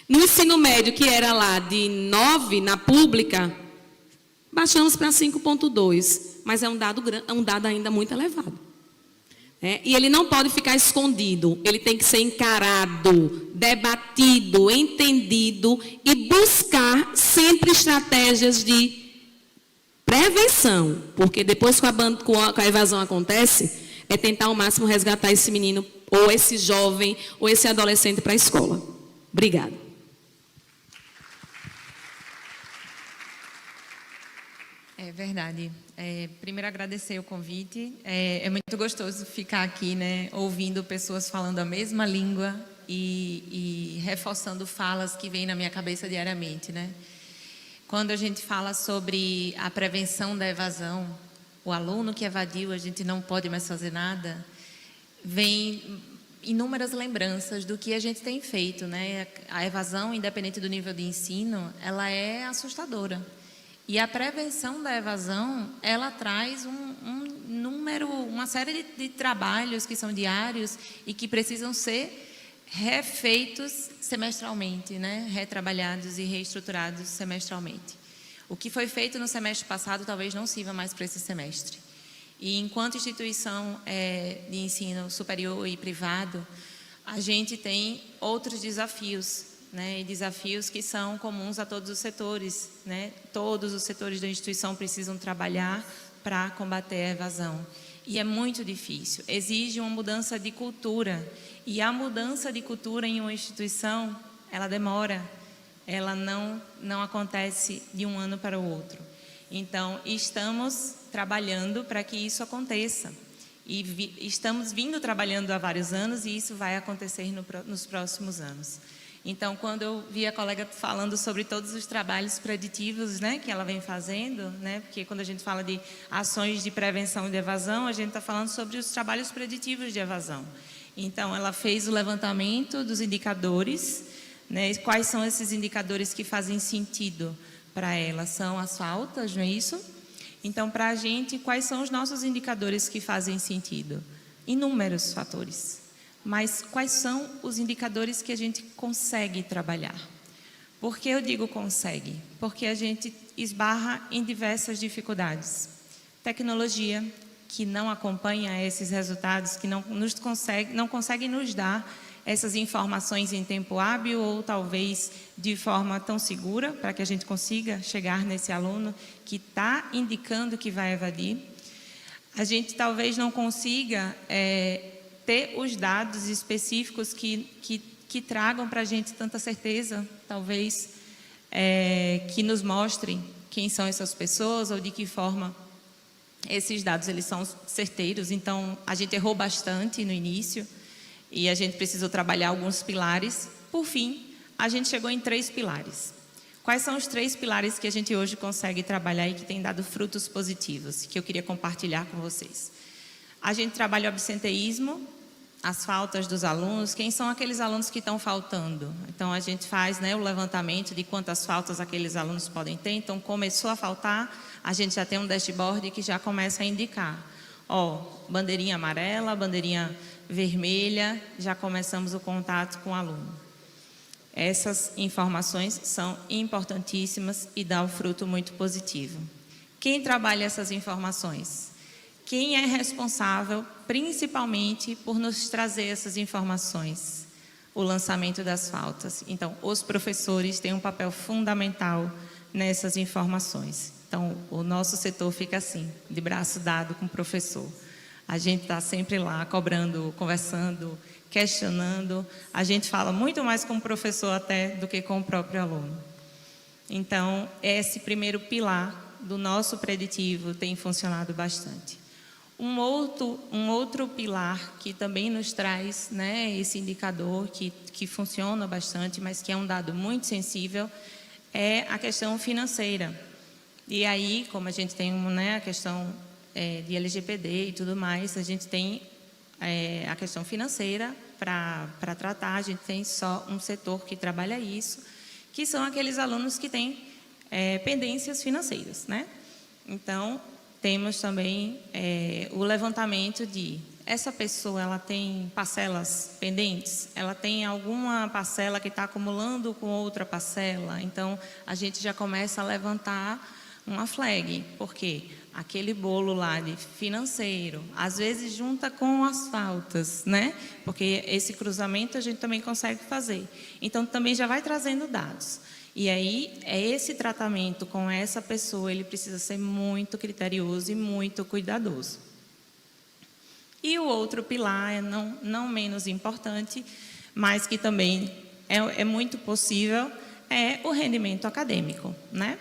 No ensino médio, que era lá de 9 na pública, baixamos para 5,2, mas é um dado ainda muito elevado. E ele não pode ficar escondido, ele tem que ser encarado, debatido, entendido e buscar sempre estratégias de prevenção, porque depois que a evasão acontece, é tentar ao máximo resgatar esse menino, ou esse jovem, ou esse adolescente para a escola. Obrigada. É verdade. Primeiro, agradecer o convite. É muito gostoso ficar aqui, né, ouvindo pessoas falando a mesma língua e reforçando falas que vêm na minha cabeça diariamente, né? Quando a gente fala sobre a prevenção da evasão, o aluno que evadiu, a gente não pode mais fazer nada, vem inúmeras lembranças do que a gente tem feito, né? A evasão, independente do nível de ensino, ela é assustadora. E a prevenção da evasão, ela traz uma série de trabalhos que são diários e que precisam ser refeitos semestralmente, né? Retrabalhados e reestruturados semestralmente. O que foi feito no semestre passado talvez não sirva mais para esse semestre. E enquanto instituição de ensino superior e privado, a gente tem outros desafios, né, e desafios que são comuns a todos os setores, né? Todos os setores da instituição precisam trabalhar para combater a evasão. E é muito difícil, exige uma mudança de cultura. E a mudança de cultura em uma instituição, ela demora, ela não acontece de um ano para o outro. Então, estamos trabalhando para que isso aconteça. E estamos vindo trabalhando há vários anos e isso vai acontecer nos próximos anos. Então, quando eu vi a colega falando sobre todos os trabalhos preditivos, né, que ela vem fazendo, né, porque quando a gente fala de ações de prevenção de evasão, a gente está falando sobre os trabalhos preditivos de evasão. Então, ela fez o levantamento dos indicadores, né, quais são esses indicadores que fazem sentido para ela? São as faltas, não é isso? Então, para a gente, quais são os nossos indicadores que fazem sentido? Inúmeros fatores. Mas quais são os indicadores que a gente consegue trabalhar? Por que eu digo consegue? Porque a gente esbarra em diversas dificuldades. Tecnologia, que não acompanha esses resultados, que não consegue nos dar essas informações em tempo hábil ou talvez de forma tão segura para que a gente consiga chegar nesse aluno que está indicando que vai evadir. A gente talvez não consiga ter os dados específicos que tragam para a gente tanta certeza, talvez, que nos mostrem quem são essas pessoas ou de que forma esses dados eles são certeiros. Então, a gente errou bastante no início e a gente precisou trabalhar alguns pilares. Por fim, a gente chegou em 3 pilares. Quais são os 3 pilares que a gente hoje consegue trabalhar e que tem dado frutos positivos, que eu queria compartilhar com vocês? A gente trabalha o absenteísmo, as faltas dos alunos, quem são aqueles alunos que estão faltando. Então, a gente faz, né, o levantamento de quantas faltas aqueles alunos podem ter. Então, começou a faltar, a gente já tem um dashboard que já começa a indicar. Bandeirinha amarela, bandeirinha vermelha, já começamos o contato com o aluno. Essas informações são importantíssimas e dão um fruto muito positivo. Quem trabalha essas informações? Quem é responsável, principalmente, por nos trazer essas informações? O lançamento das faltas. Então, os professores têm um papel fundamental nessas informações. Então, o nosso setor fica assim, de braço dado com o professor. A gente está sempre lá, cobrando, conversando, questionando. A gente fala muito mais com o professor até do que com o próprio aluno. Então, esse primeiro pilar do nosso preditivo tem funcionado bastante. Um outro pilar que também nos traz, né, esse indicador que funciona bastante, mas que é um dado muito sensível, é a questão financeira. E aí, como a gente tem, né, a questão de LGPD e tudo mais, a gente tem a questão financeira para tratar. A gente tem só um setor que trabalha isso, que são aqueles alunos que têm pendências financeiras, né? Então, temos também o levantamento de essa pessoa, ela tem parcelas pendentes, ela tem alguma parcela que está acumulando com outra parcela. Então, a gente já começa a levantar uma flag, porque aquele bolo lá de financeiro, às vezes junta com as faltas, né? Porque esse cruzamento a gente também consegue fazer. Então, também já vai trazendo dados. E aí, esse tratamento com essa pessoa, ele precisa ser muito criterioso e muito cuidadoso. E o outro pilar, não menos importante, mas que também é muito possível, é o rendimento acadêmico, né?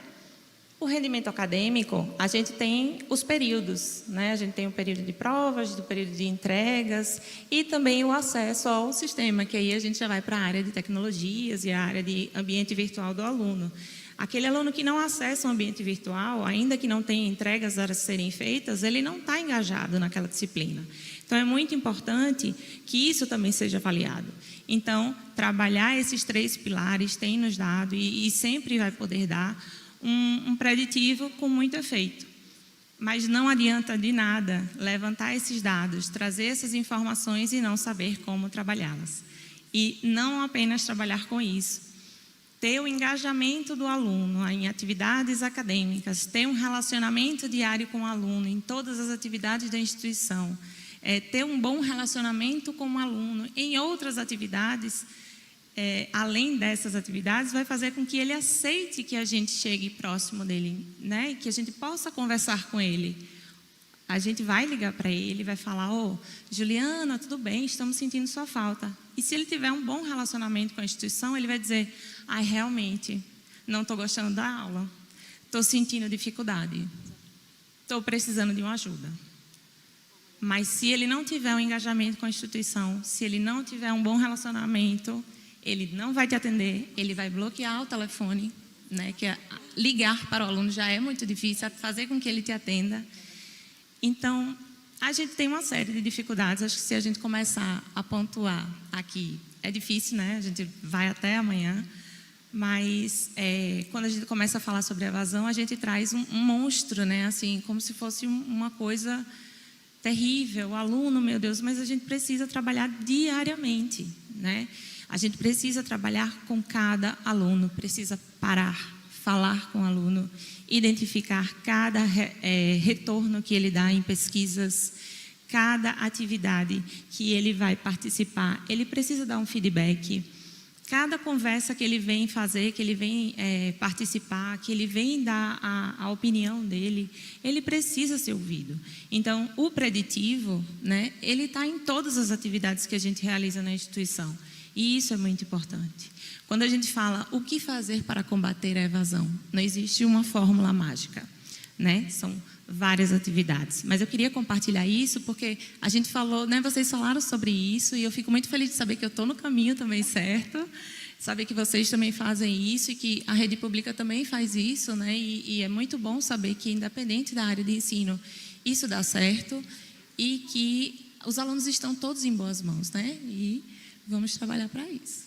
O rendimento acadêmico, a gente tem os períodos, né? A gente tem o período de provas, o período de entregas e também o acesso ao sistema, que aí a gente já vai para a área de tecnologias e a área de ambiente virtual do aluno. Aquele aluno que não acessa o ambiente virtual, ainda que não tenha entregas a serem feitas, ele não está engajado naquela disciplina. Então, é muito importante que isso também seja avaliado. Então, trabalhar esses 3 pilares tem nos dado e sempre vai poder dar um preditivo com muito efeito. Mas não adianta de nada levantar esses dados, trazer essas informações e não saber como trabalhá-las. E não apenas trabalhar com isso. Ter o engajamento do aluno em atividades acadêmicas, ter um relacionamento diário com o aluno em todas as atividades da instituição, ter um bom relacionamento com o aluno em outras atividades, além dessas atividades, vai fazer com que ele aceite que a gente chegue próximo dele, né? E que a gente possa conversar com ele. A gente vai ligar para ele, vai falar: ô, Juliana, tudo bem, estamos sentindo sua falta. E se ele tiver um bom relacionamento com a instituição, ele vai dizer: ai, realmente, não estou gostando da aula, estou sentindo dificuldade, estou precisando de uma ajuda. Mas se ele não tiver um engajamento com a instituição, se ele não tiver um bom relacionamento, ele não vai te atender, ele vai bloquear o telefone, né? Que ligar para o aluno já é muito difícil, fazer com que ele te atenda. Então, a gente tem uma série de dificuldades. Acho que se a gente começar a pontuar aqui, é difícil, né? A gente vai até amanhã. Mas, quando a gente começa a falar sobre evasão, a gente traz um monstro, né? Assim, como se fosse uma coisa terrível. O aluno, meu Deus, mas a gente precisa trabalhar diariamente, né? A gente precisa trabalhar com cada aluno, precisa parar, falar com o aluno, identificar cada retorno que ele dá em pesquisas, cada atividade que ele vai participar, ele precisa dar um feedback. Cada conversa que ele vem fazer, que ele vem participar, que ele vem dar a opinião dele, ele precisa ser ouvido. Então, o preditivo, né, ele está em todas as atividades que a gente realiza na instituição. E isso é muito importante. Quando a gente fala o que fazer para combater a evasão, não existe uma fórmula mágica, né? São várias atividades. Mas eu queria compartilhar isso porque a gente falou, né? Vocês falaram sobre isso e eu fico muito feliz de saber que eu estou no caminho também certo, saber que vocês também fazem isso e que a rede pública também faz isso, né? E é muito bom saber que, independente da área de ensino, isso dá certo e que os alunos estão todos em boas mãos, né? E vamos trabalhar para isso.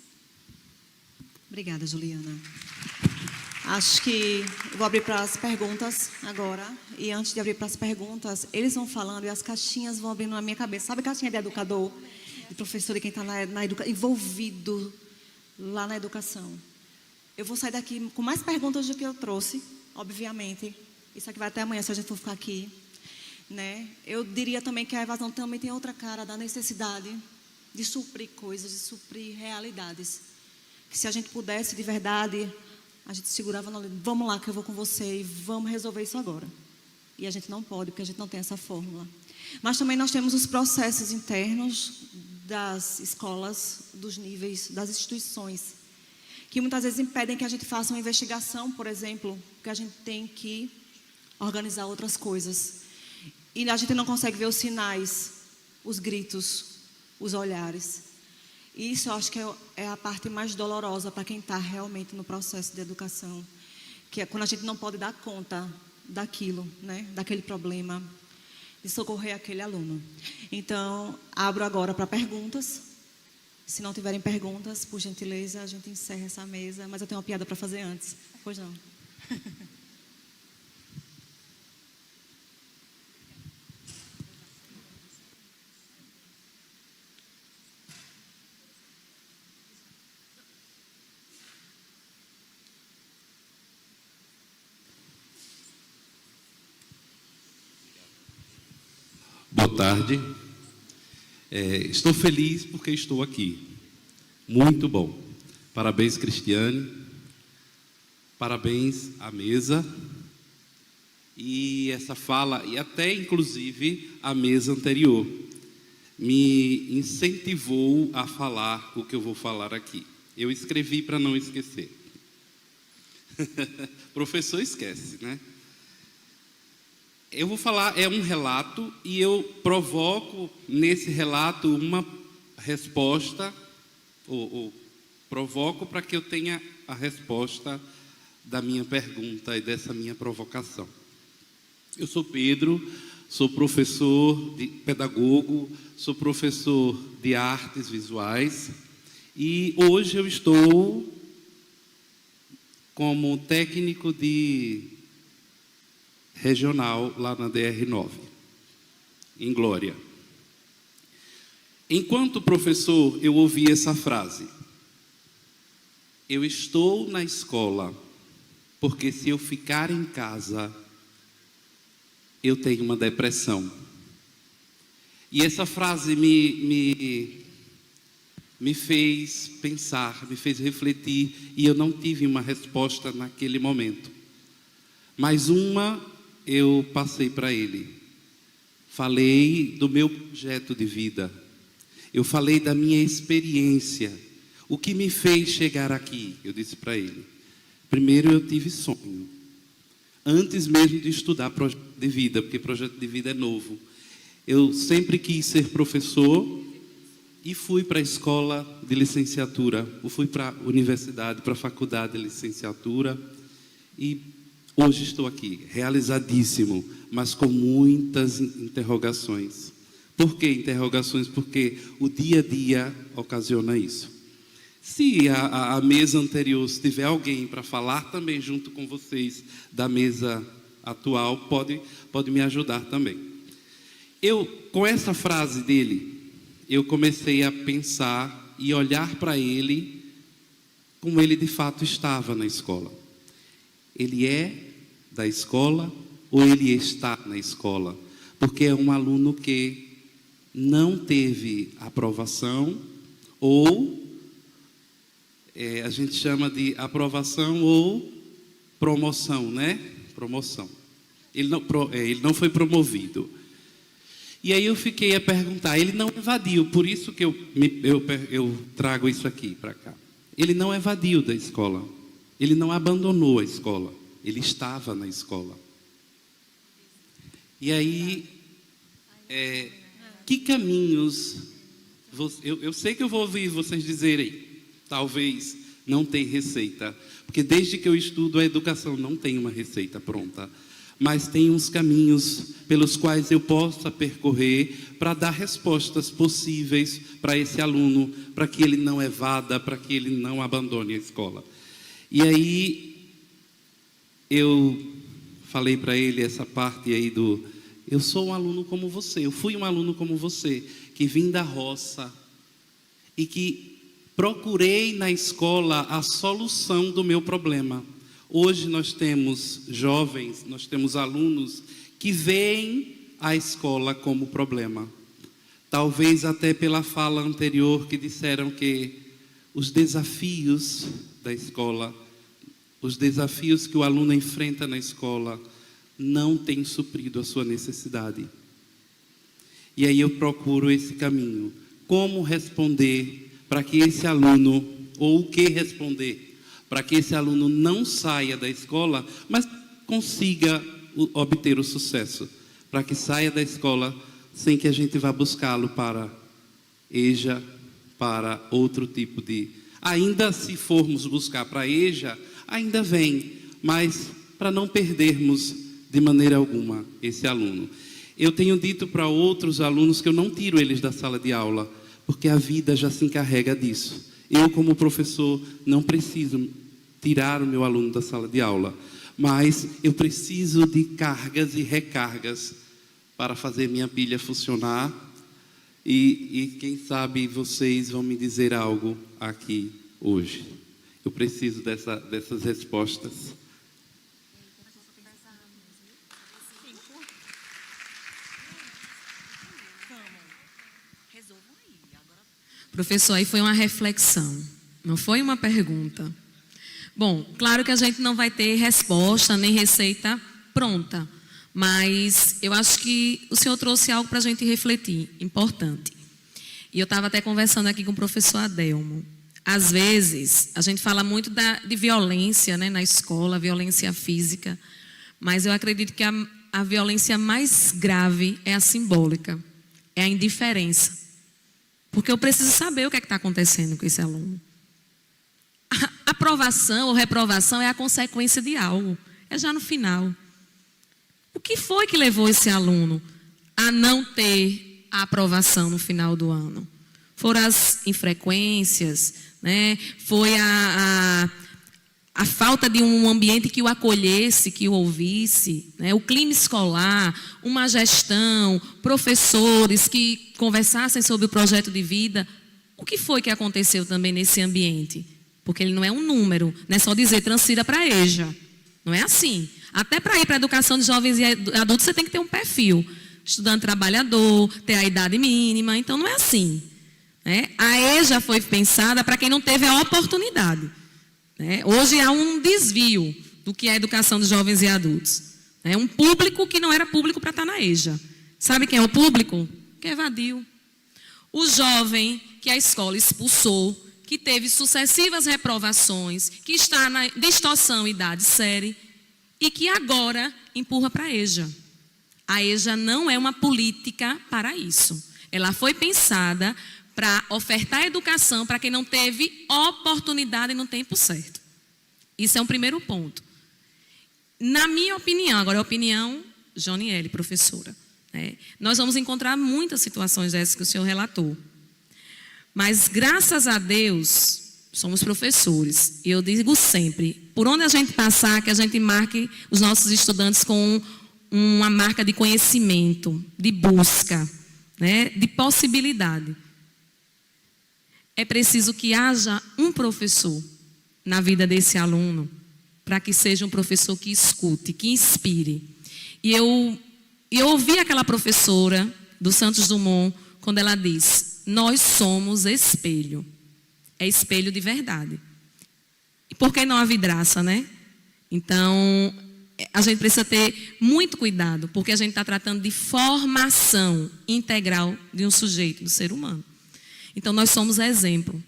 Obrigada, Juliana. Acho que eu vou abrir para as perguntas agora. E antes de abrir para as perguntas, eles vão falando e as caixinhas vão abrindo na minha cabeça. Sabe a caixinha de educador, de professor, de quem está envolvido lá na educação? Eu vou sair daqui com mais perguntas do que eu trouxe, obviamente. Isso aqui vai até amanhã, se a gente for ficar aqui, né? Eu diria também que a evasão também tem outra cara da necessidade de suprir coisas, de suprir realidades. Que se a gente pudesse, de verdade, a gente segurava na linha, vamos lá que eu vou com você e vamos resolver isso agora. E a gente não pode, porque a gente não tem essa fórmula. Mas também nós temos os processos internos das escolas, dos níveis, das instituições, que muitas vezes impedem que a gente faça uma investigação, por exemplo, porque a gente tem que organizar outras coisas. E a gente não consegue ver os sinais, os gritos, os olhares. E isso eu acho que é a parte mais dolorosa para quem está realmente no processo de educação, que é quando a gente não pode dar conta daquilo, né, daquele problema, de socorrer aquele aluno. Então, abro agora para perguntas. Se não tiverem perguntas, por gentileza, a gente encerra essa mesa. Mas eu tenho uma piada para fazer antes. Pois não. Boa tarde. Estou feliz porque estou aqui. Muito bom. Parabéns, Cristiane. Parabéns à mesa. E essa fala, e até inclusive a mesa anterior, me incentivou a falar o que eu vou falar aqui. Eu escrevi para não esquecer. Professor esquece, né? Eu vou falar, é um relato, e eu provoco nesse relato uma resposta, ou provoco para que eu tenha a resposta da minha pergunta e dessa minha provocação. Eu sou Pedro, sou professor, pedagogo, sou professor de artes visuais, e hoje eu estou como técnico de regional lá na DR9, em Glória. Enquanto professor, eu ouvi essa frase: eu estou na escola porque se eu ficar em casa, eu tenho uma depressão. E essa frase me me fez pensar, me fez refletir, e eu não tive uma resposta naquele momento. Mas uma eu passei para ele. Falei do meu projeto de vida. Eu falei da minha experiência. O que me fez chegar aqui? Eu disse para ele. Primeiro, eu tive sonho. Antes mesmo de estudar projeto de vida, porque projeto de vida é novo. Eu sempre quis ser professor e fui para a escola de licenciatura. Eu fui para a universidade, para a faculdade de licenciatura. E hoje estou aqui, realizadíssimo, mas com muitas interrogações. Por que interrogações? Porque o dia a dia ocasiona isso. Se a mesa anterior, se tiver alguém para falar também junto com vocês da mesa atual, pode me ajudar também. Com essa frase dele, eu comecei a pensar e olhar para ele como ele de fato estava na escola. Ele é da escola ou ele está na escola? Porque é um aluno que não teve aprovação ou a gente chama de aprovação ou promoção, né? Promoção. Ele não foi promovido. E aí eu fiquei a perguntar, ele não evadiu, por isso que eu trago isso aqui para cá. Ele não evadiu da escola, ele não abandonou a escola, ele estava na escola. E aí, que caminhos, eu sei que eu vou ouvir vocês dizerem, talvez não tem receita, porque desde que eu estudo a educação não tem uma receita pronta. Mas tem uns caminhos pelos quais eu possa percorrer para dar respostas possíveis para esse aluno, para que ele não evada, para que ele não abandone a escola. E aí, eu falei para ele essa parte aí eu sou um aluno como você, eu fui um aluno como você, que vim da roça e que procurei na escola a solução do meu problema. Hoje nós temos jovens, nós temos alunos que veem a escola como problema. Talvez até pela fala anterior que disseram que os desafios da escola, os desafios que o aluno enfrenta na escola, não têm suprido a sua necessidade. E aí eu procuro esse caminho. Como responder para que esse aluno, ou o que responder, para que esse aluno não saia da escola, mas consiga obter o sucesso. Para que saia da escola sem que a gente vá buscá-lo para EJA, para outro tipo de... Ainda se formos buscar para EJA, ainda vem, mas para não perdermos de maneira alguma esse aluno. Eu tenho dito para outros alunos que eu não tiro eles da sala de aula, porque a vida já se encarrega disso. Eu, como professor, não preciso tirar o meu aluno da sala de aula, mas eu preciso de cargas e recargas para fazer minha pilha funcionar. E quem sabe vocês vão me dizer algo aqui hoje. Eu preciso dessas respostas. Professor, aí foi uma reflexão, não foi uma pergunta. Bom, claro que a gente não vai ter resposta nem receita pronta, mas eu acho que o senhor trouxe algo para a gente refletir, importante. E eu estava até conversando aqui com o professor Adelmo. Às vezes, a gente fala muito de violência, né, na escola, violência física, mas eu acredito que a violência mais grave é a simbólica, é a indiferença. Porque eu preciso saber o que está acontecendo com esse aluno. A aprovação ou reprovação é a consequência de algo. É já no final. O que foi que levou esse aluno a não ter a aprovação no final do ano? Foram as infrequências, né? Foi a falta de um ambiente que o acolhesse, que o ouvisse, né? O clima escolar, uma gestão, professores que conversassem sobre o projeto de vida. O que foi que aconteceu também nesse ambiente? Porque ele não é um número, não é só dizer transfira para a EJA. Não é assim. Até para ir para a educação de jovens e adultos você tem que ter um perfil. Estudante trabalhador, ter a idade mínima, então não é assim. né? A EJA foi pensada para quem não teve a oportunidade, né? Hoje há um desvio do que é a educação de jovens e adultos. É um público que não era público para estar na EJA. Sabe quem é o público? Que evadiu. O jovem que a escola expulsou, que teve sucessivas reprovações, que está na distorção idade série e que agora empurra para a EJA. A EJA não é uma política para isso. Ela foi pensada para ofertar educação para quem não teve oportunidade no tempo certo. Isso é um primeiro ponto. Na minha opinião, agora a opinião, Joniele, professora, né? Nós vamos encontrar muitas situações dessas que o senhor relatou. Mas, graças a Deus, somos professores. E eu digo sempre, por onde a gente passar, que a gente marque os nossos estudantes com uma marca de conhecimento, de busca, né? De possibilidade. É preciso que haja um professor na vida desse aluno, para que seja um professor que escute, que inspire. E eu ouvi aquela professora do Santos Dumont, quando ela diz, nós somos espelho. É espelho de verdade. E por que não a vidraça, né? Então, a gente precisa ter muito cuidado, porque a gente está tratando de formação integral de um sujeito, do ser humano. Então, nós somos exemplo.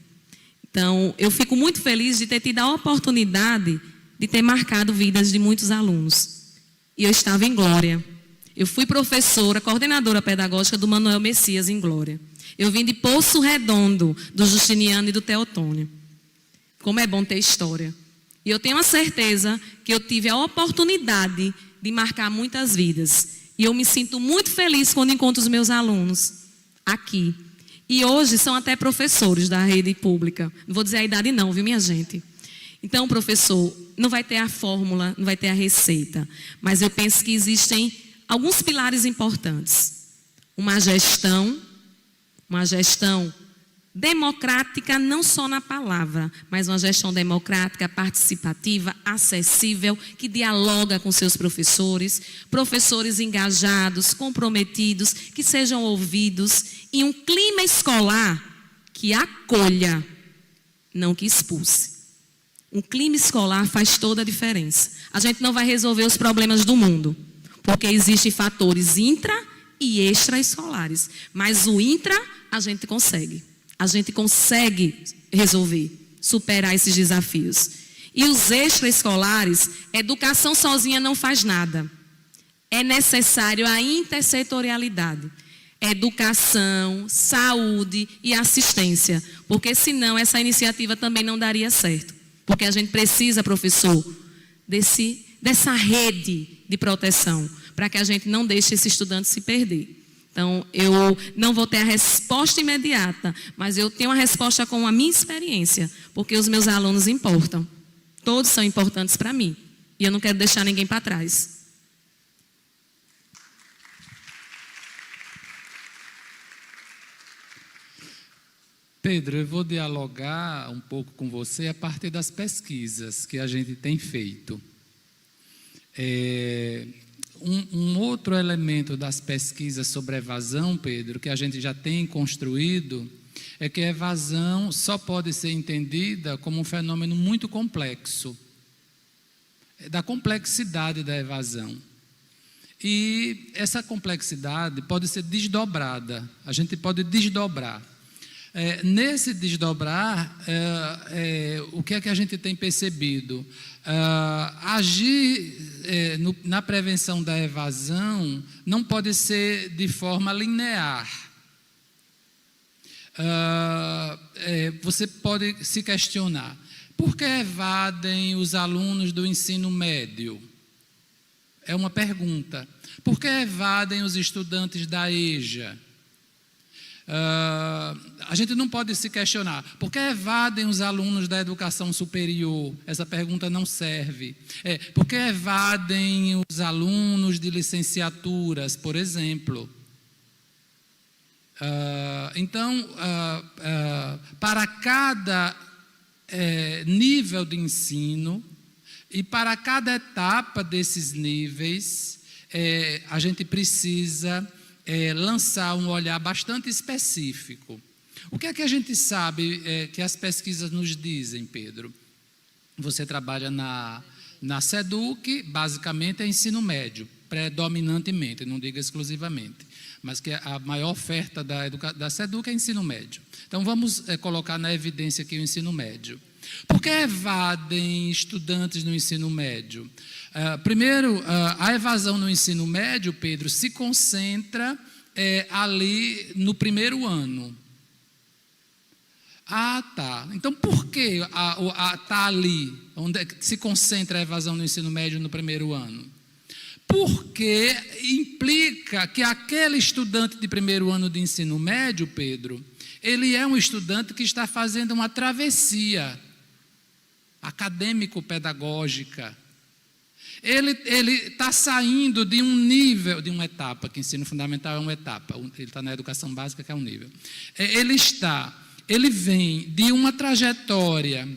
Então, eu fico muito feliz de ter tido a oportunidade de ter marcado vidas de muitos alunos. E eu estava em Glória. Eu fui professora, coordenadora pedagógica do Manuel Messias em Glória. Eu vim de Poço Redondo, do Justiniano e do Teotônio. Como é bom ter história. E eu tenho a certeza que eu tive a oportunidade de marcar muitas vidas. E eu me sinto muito feliz quando encontro os meus alunos aqui. E hoje são até professores da rede pública. Não vou dizer a idade não, viu, minha gente? Então, professor, não vai ter a fórmula, não vai ter a receita. Mas eu penso que existem alguns pilares importantes. Uma gestão democrática, não só na palavra, mas uma gestão democrática, participativa, acessível, que dialoga com seus professores, professores engajados, comprometidos, que sejam ouvidos, e um clima escolar que acolha, não que expulse. Um clima escolar faz toda a diferença. A gente não vai resolver os problemas do mundo, porque existem fatores intra e extraescolares, mas o intra a gente consegue. A gente consegue resolver, superar esses desafios. E os extraescolares, educação sozinha não faz nada. É necessário a intersetorialidade. Educação, saúde e assistência. Porque senão essa iniciativa também não daria certo. Porque a gente precisa, professor, dessa rede de proteção, para que a gente não deixe esse estudante se perder. Então, eu não vou ter a resposta imediata, mas eu tenho a resposta com a minha experiência, porque os meus alunos importam. Todos são importantes para mim. E eu não quero deixar ninguém para trás. Pedro, eu vou dialogar um pouco com você a partir das pesquisas que a gente tem feito. Um outro elemento das pesquisas sobre evasão, Pedro, que a gente já tem construído, é que a evasão só pode ser entendida como um fenômeno muito complexo, da complexidade da evasão. E essa complexidade pode ser desdobrada, a gente pode desdobrar. Nesse desdobrar, o que é que a gente tem percebido? Agir na prevenção da evasão não pode ser de forma linear. Você pode se questionar, por que evadem os alunos do ensino médio? É uma pergunta. Por que evadem os estudantes da EJA? A gente não pode se questionar, por que evadem os alunos da educação superior? Essa pergunta não serve. Por que evadem os alunos de licenciaturas, por exemplo? Então, para cada nível de ensino e para cada etapa desses níveis, a gente precisa lançar um olhar bastante específico. O que é que a gente sabe que as pesquisas nos dizem, Pedro? Você trabalha na SEDUC, basicamente é ensino médio, predominantemente, não digo exclusivamente, mas que a maior oferta da SEDUC é ensino médio. Então, vamos colocar na evidência aqui o ensino médio. Por que evadem estudantes no ensino médio? Primeiro, a evasão no ensino médio, Pedro, se concentra ali no primeiro ano. Ah, tá. Então, por que está ali, onde é que se concentra a evasão no ensino médio no primeiro ano? Porque implica que aquele estudante de primeiro ano de ensino médio, Pedro, ele é um estudante que está fazendo uma travessia acadêmico-pedagógica. Ele está saindo de um nível, de uma etapa, que ensino fundamental é uma etapa, ele está na educação básica, que é um nível. Ele vem de uma trajetória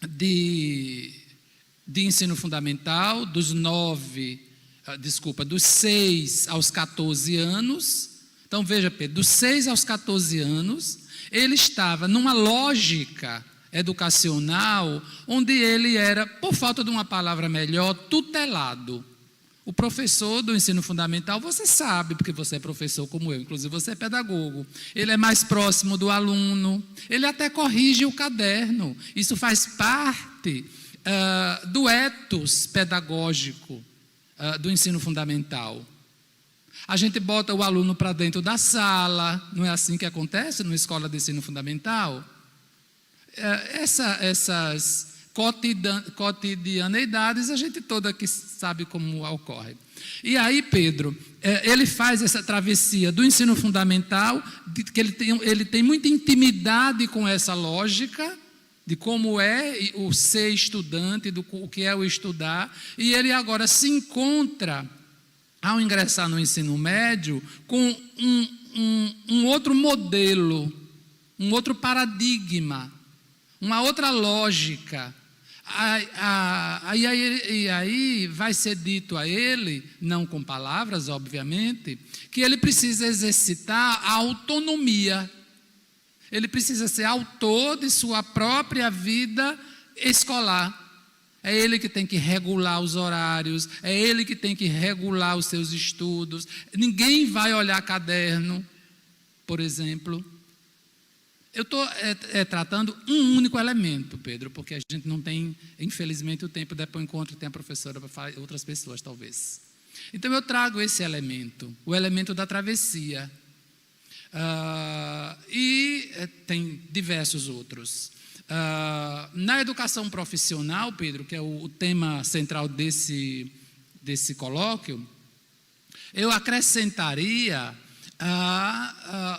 de ensino fundamental, dos 6 aos 14 anos. Então, veja, Pedro, dos 6 aos 14 anos, ele estava numa lógica educacional onde ele era, por falta de uma palavra melhor, tutelado. O professor do ensino fundamental, você sabe, porque você é professor como eu, inclusive você é pedagogo, ele é mais próximo do aluno, ele até corrige o caderno. Isso faz parte do ethos pedagógico do ensino fundamental. A gente bota o aluno para dentro da sala, não é assim que acontece numa escola de ensino fundamental? Essas cotidianeidades a gente toda aqui sabe como ocorre. E aí, Pedro, ele faz essa travessia do ensino fundamental, que ele tem muita intimidade com essa lógica de como é o ser estudante, o que é o estudar, e ele agora se encontra, ao ingressar no ensino médio, com um outro modelo, um outro paradigma, uma outra lógica. E aí vai ser dito a ele, não com palavras, obviamente, que ele precisa exercitar a autonomia. Ele precisa ser autor de sua própria vida escolar. É ele que tem que regular os horários, é ele que tem que regular os seus estudos. Ninguém vai olhar caderno, por exemplo. Eu estou tratando um único elemento, Pedro, porque a gente não tem, infelizmente, o tempo, depois encontro tem a professora para falar, outras pessoas, talvez. Então, eu trago esse elemento, o elemento da travessia. E tem diversos outros. Na educação profissional, Pedro, que é o tema central desse colóquio, eu acrescentaria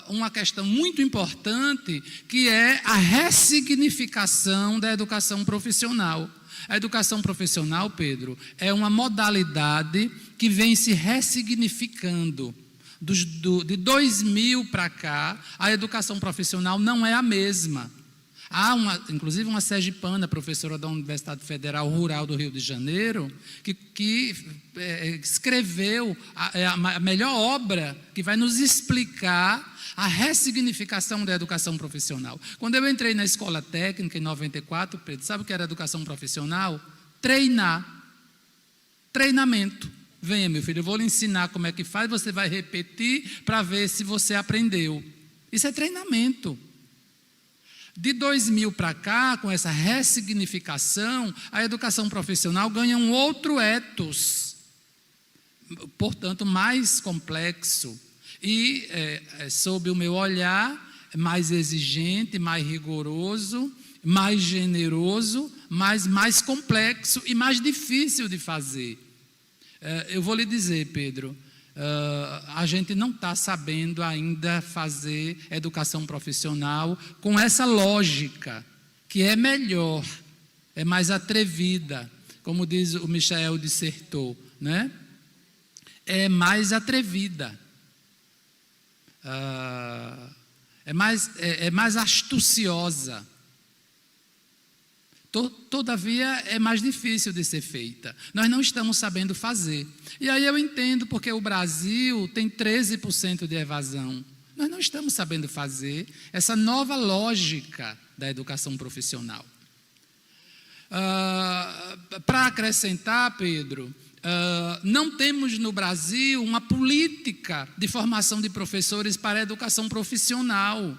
uma questão muito importante, que é a ressignificação da educação profissional. A educação profissional, Pedro, é uma modalidade que vem se ressignificando. De 2000 para cá, a educação profissional não é a mesma. Há, inclusive, uma sergipana, professora da Universidade Federal Rural do Rio de Janeiro, que escreveu a melhor obra que vai nos explicar a ressignificação da educação profissional. Quando eu entrei na escola técnica, em 94, Pedro, sabe o que era educação profissional? Treinamento. Venha, meu filho, eu vou lhe ensinar como é que faz, você vai repetir para ver se você aprendeu. Isso é treinamento. De 2000 para cá, com essa ressignificação, a educação profissional ganha um outro ethos, portanto, mais complexo. E, sob o meu olhar, mais exigente, mais rigoroso, mais generoso, mas mais complexo e mais difícil de fazer. Eu vou lhe dizer, Pedro, a gente não está sabendo ainda fazer educação profissional com essa lógica, que é melhor, é mais atrevida, como diz o Michel Dissertot, né? É mais atrevida, é mais astuciosa. Todavia, é mais difícil de ser feita. Nós não estamos sabendo fazer. E aí eu entendo porque o Brasil tem 13% de evasão Nós não estamos sabendo fazer essa nova lógica da educação profissional. Para acrescentar, Pedro, não temos no Brasil uma política de formação de professores para a educação profissional.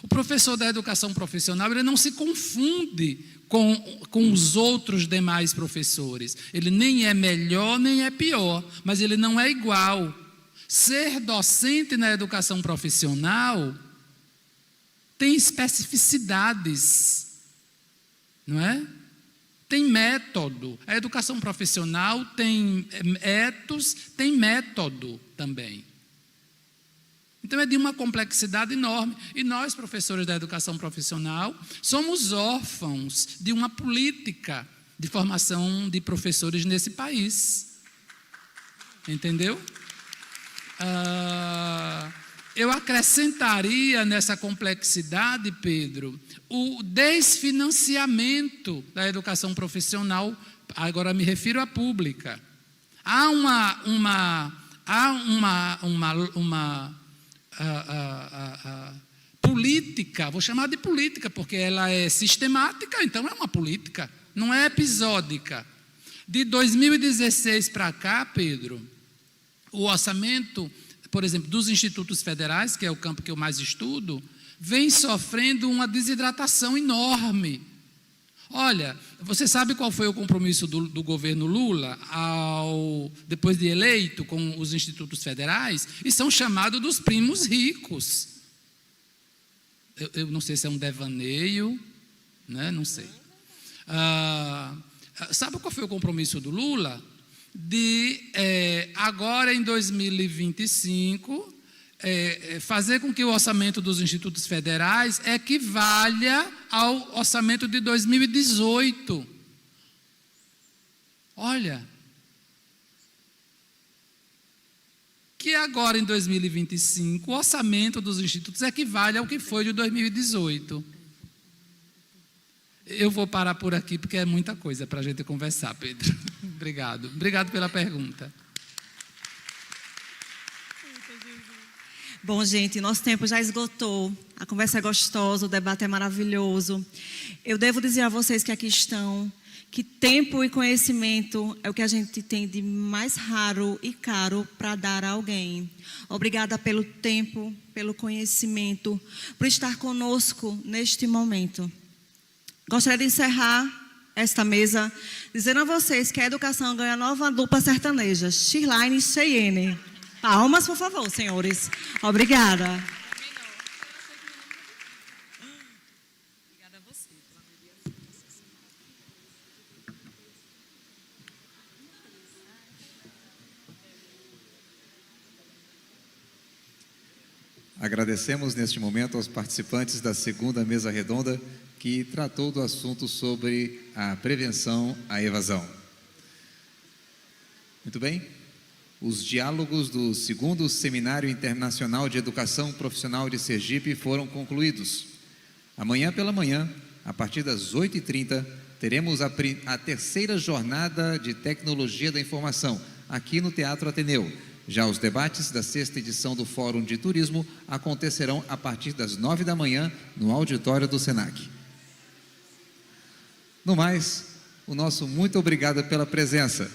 O professor da educação profissional, ele não se confunde com os outros demais professores. Ele nem é melhor, nem é pior, mas ele não é igual. Ser docente na educação profissional tem especificidades, não é? Tem método. A educação profissional tem ethos, tem método também. Então é de uma complexidade enorme. E nós, professores da educação profissional, somos órfãos de uma política de formação de professores nesse país. Entendeu? Eu acrescentaria nessa complexidade, Pedro, o desfinanciamento da educação profissional, agora me refiro à pública. Há uma política, vou chamar de política, porque ela é sistemática, então é uma política, não é episódica. De 2016 para cá, Pedro, o orçamento, por exemplo, dos institutos federais, que é o campo que eu mais estudo, vem sofrendo uma desidratação enorme. Olha, você sabe qual foi o compromisso do governo Lula, depois de eleito, com os institutos federais? E são chamados dos primos ricos. Eu não sei se é um devaneio, né? Não sei. Sabe qual foi o compromisso do Lula? De, agora em 2025, fazer com que o orçamento dos institutos federais equivalha ao orçamento de 2018. Olha, que agora em 2025 o orçamento dos institutos equivale ao que foi de 2018. Eu vou parar por aqui porque é muita coisa para a gente conversar, Pedro. Obrigado. Obrigado pela pergunta. Bom, gente, nosso tempo já esgotou. A conversa é gostosa, o debate é maravilhoso. Eu devo dizer a vocês que aqui estão que tempo e conhecimento é o que a gente tem de mais raro e caro para dar a alguém. Obrigada pelo tempo, pelo conhecimento, por estar conosco neste momento. Gostaria de encerrar esta mesa dizendo a vocês que a educação ganha nova dupla sertaneja, Shirlane e Cheyenne. Palmas, por favor, senhores. Obrigada. Obrigada a você. Agradecemos neste momento aos participantes da segunda mesa redonda que tratou do assunto sobre a prevenção à evasão. Muito bem. Os diálogos do segundo Seminário Internacional de Educação Profissional de Sergipe foram concluídos. Amanhã pela manhã, a partir das 8h30, teremos a terceira jornada de Tecnologia da Informação, aqui no Teatro Ateneu. Já os debates da sexta edição do Fórum de Turismo acontecerão a partir das 9 da manhã, no auditório do SENAC. No mais, o nosso muito obrigado pela presença.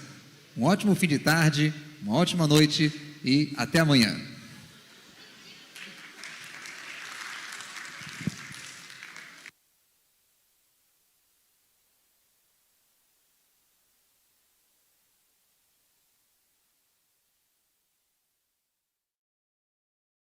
Um ótimo fim de tarde, uma ótima noite e até amanhã.